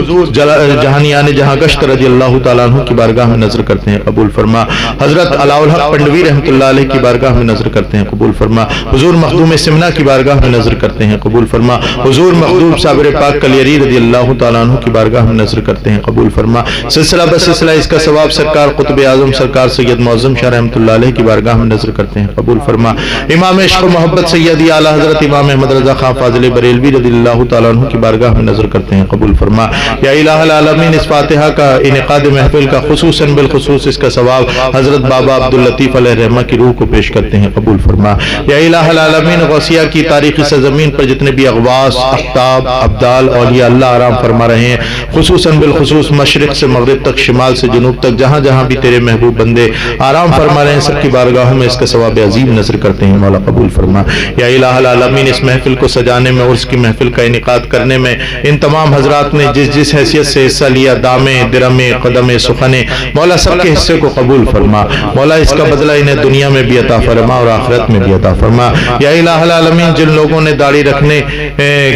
Speaker 1: جہانیان جہاں گشت رضی اللہ تعالیٰ عنہ کی بارگاہ میں نظر کرتے ہیں، قبول فرما۔ حضرت علاء الحق پنڈوی رحمۃ اللہ علیہ کی بارگاہ میں نظر کرتے ہیں، قبول فرما۔ حضور مخدوم سمنا کی بارگاہ میں نظر کرتے ہیں، قبول فرما۔ حضور مخدوم صابر پاک کلیری رضی اللہ تعالیٰ عنہ کی بارگاہ میں نظر کرتے ہیں، قبول فرما۔ سلسلہ بسلسلہ اس کا ثواب سرکار قطب اعظم سرکار سید معظم شاہ رحمۃ اللہ علیہ کی بارگاہ میں نظر کرتے ہیں، قبول فرما۔ امام عشق و محبت سیدی اعلیٰ حضرت امام احمد رضا خان فاضل بریلوی رضی اللہ تعالیٰ عنہ کی بارگاہ میں نظر کرتے ہیں، قبول فرما۔ یا الہ العالمین، اس فاتحہ کا انعقاد محفل کا خصوصاً بالخصوص اس کا ثواب حضرت بابا عبداللطیف علیہ رحمہ کی روح کو پیش کرتے ہیں، قبول فرما۔ یا الہ العالمین، غوثیہ کی تاریخی سرزمین پر جتنے بھی اغواث، اقطاب، ابدال، اولیاء اللہ آرام فرما رہے ہیں، خصوصاً بالخصوص مشرق سے مغرب تک، شمال سے جنوب تک، جہاں جہاں بھی تیرے محبوب بندے آرام فرما رہے ہیں، سب کی بارگاہوں میں اس کا ثواب عظیم نظر کرتے ہیں، مولا قبول فرما۔ یا الہ العالمین، اس محفل کو سجانے میں، عرس کی محفل کا انعقاد کرنے میں ان تمام حضرات نے جس جس حیثیت سے حصہ لیا، دامے درمے قدمے سخنے، مولا سب کے حصے کو قبول فرما، مولا اس کا بدلہ انہیں دنیا میں بھی عطا فرما اور آخرت میں بھی عطا فرما۔ یا الہ العالمین جن لوگوں نے داڑھی رکھنے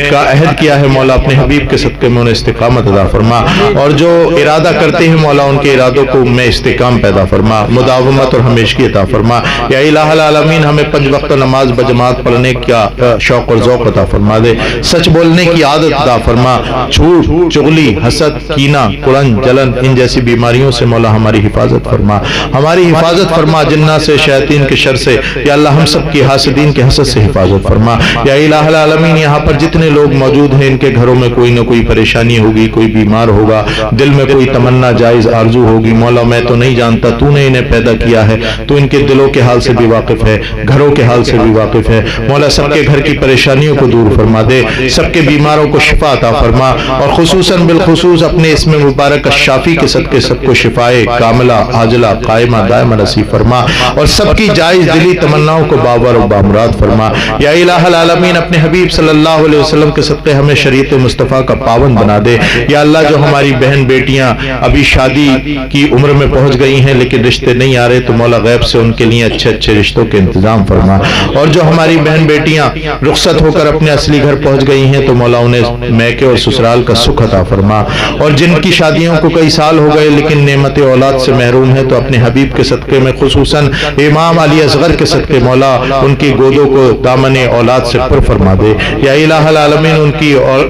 Speaker 1: کا عہد کیا ہے مولا اپنے حبیب کے صدقے میں انہیں استقامت عطا فرما، اور جو ارادہ کرتے ہیں مولا ان کے ارادوں کو میں استحکام پیدا فرما، مداومت اور ہمیشگی عطا فرما۔ یا الہ العالمین ہمیں 5 وقت نماز بجماعت پڑھنے کا شوق اور ذوق عطا فرما دے، سچ بولنے کی عادت عطا فرما، جھوٹ چغلی حسد کینہ کڑن جلن ان جیسی بیماریوں سے مولا ہماری حفاظت فرما، ہماری حفاظت فرما، جنات سے شیاطین کے شر سے یا اللہ ہم سب کی حاسدین کے حسد سے حفاظت فرما۔ یا الہ العالمین یہاں پر جتنے لوگ موجود ہیں ان کے گھروں میں کوئی نہ کوئی پریشانی ہوگی، کوئی بیمار ہوگا، دل میں کوئی تمنا جائز آرزو ہوگی، مولا میں تو نہیں جانتا، تو نے انہیں پیدا کیا ہے، تو ان کے دلوں کے حال سے بھی واقف ہے، گھروں کے حال سے بھی واقف ہے، مولا سب کے گھر کی پریشانیوں کو دور فرما دے، سب کے بیماروں کو شفا عطا فرما، اور خصوصاً بالخصوص اپنے اسم مبارک الشافی کے صدقے سب کو شفائے کاملہ عاجلہ قائمہ دائمہ نصیب فرما، اور سب کی جائز دلی تمناؤں کو باور و بامراد فرما۔ یا الہ العالمین اپنے حبیب صلی اللہ علیہ وسلم کے صدقے ہمیں شریعت مصطفیٰ کا پابند بنا دے۔ یا اللہ جو ہماری بہن بیٹیاں ابھی شادی کی عمر میں پہنچ گئی ہیں لیکن رشتے نہیں آ رہے تو مولا غیب سے ان کے لیے اچھے اچھے رشتوں کے انتظام فرما، اور جو ہماری بہن بیٹیاں رخصت ہو کر اپنے اصلی گھر پہنچ گئی ہیں تو مولا انہیں میکے اور سسرال کا سکھ عطا فرما، اور جن کی شادیوں کو کئی سال ہو گئے لیکن نعمت اولاد سے محروم ہے تو اپنے حبیب کے صدقے میں خصوصاً امام علی اصغر کے صدقے مولا ان کی گودوں کو دامن اولاد سے پر فرما دے۔ یا الہ العالمین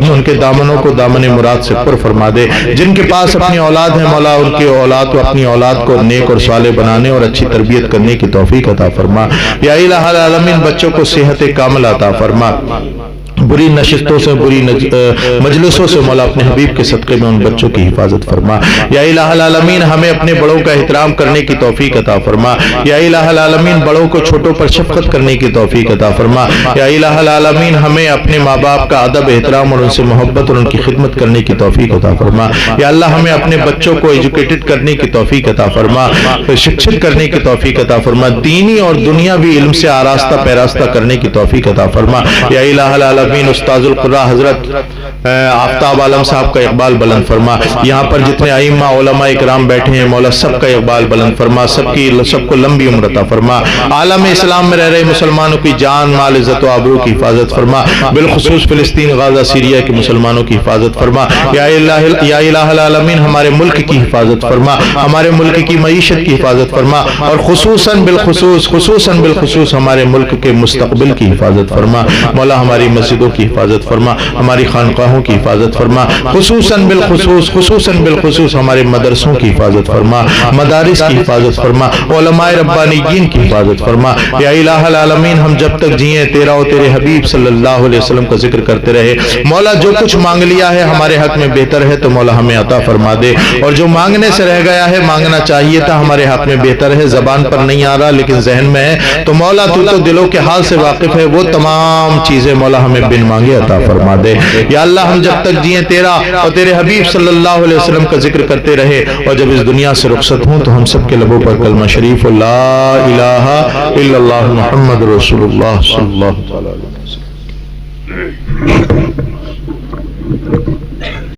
Speaker 1: ان کے دامنوں کو دامن مراد سے پر فرما دے، جن کے پاس اپنی اولاد ہے مولا ان کی اولاد کو اپنی اولاد کو نیک اور صالح بنانے اور اچھی تربیت کرنے کی توفیق عطا فرما۔ یا الہ العالمین بچوں کو صحت کاملہ عطا فرما، بری نشستوں سے بری مجلسوں سے مولا اپنے حبیب کے صدقے میں ان بچوں کی حفاظت فرما۔ یا الہ العالمین ہمیں اپنے بڑوں کا احترام کرنے کی توفیق عطا فرما۔ یا الہ العالمین بڑوں کو چھوٹوں پر شفقت کرنے کی توفیق عطا فرما۔ یا الہ العالمین ہمیں اپنے ماں باپ کا ادب احترام اور ان سے محبت اور ان کی خدمت کرنے کی توفیق عطا فرما۔ یا اللہ ہمیں اپنے بچوں کو ایجوکیٹڈ کرنے کی توفیق عطا فرما، شکشت کرنے کی توفیق عطا فرما، دینی اور دنیاوی علم سے آراستہ پیراستہ کرنے کی توفیق عطا فرما۔ یا الہ العالمین استاذ القراء حضرت آفتاب عالم صاحب کا اقبال بلند فرما، یہاں پر جتنے ائمہ علماء اکرام بیٹھے ہیں مولا سب کا اقبال بلند فرما، سب کو لمبی عمر عطا فرما، عالم اسلام میں رہ رہے مسلمانوں کی جان مال عزت و آبرو کی حفاظت فرما، بالخصوص فلسطین غزہ سیریا کے مسلمانوں کی حفاظت فرما۔ یا الہ العالمین ہمارے ملک کی حفاظت فرما، ہمارے ملک کی معیشت کی حفاظت فرما، اور خصوصاً بالخصوص ہمارے ملک کے مستقبل کی حفاظت فرما، مولا ہماری مسجدوں کی حفاظت فرما، ہماری خانقاہوں کی حفاظت فرما، خصوصاً بالخصوص ہمارے مدرسوں کی حفاظت فرما، مدارس کی حفاظت فرما، علماء ربانیین کی حفاظت فرما۔ یا الہ العالمین ہم جب تک جیئیں تیرا و تیرے حبیب صلی اللہ علیہ وسلم کا ذکر کرتے رہے، مولا جو کچھ مانگ لیا ہے ہمارے حق میں بہتر ہے تو مولا ہمیں عطا فرما دے، اور جو مانگنے سے رہ گیا ہے مانگنا چاہیے تھا ہمارے حق میں بہتر ہے زبان پر نہیں آ رہا لیکن ذہن میں ہے تو مولا تو دلوں کے حال سے واقف ہے، وہ تمام چیزیں مولا ہمیں بن مانگے عطا فرما دے۔ یا اللہ ہم جب تک جیئیں تیرا اور تیرے حبیب صلی اللہ علیہ وسلم کا ذکر کرتے رہے، اور جب اس دنیا سے رخصت ہوں تو ہم سب کے لبوں پر کلمہ شریف لا الہ الا اللہ محمد رسول اللہ صلی اللہ علیہ وسلم۔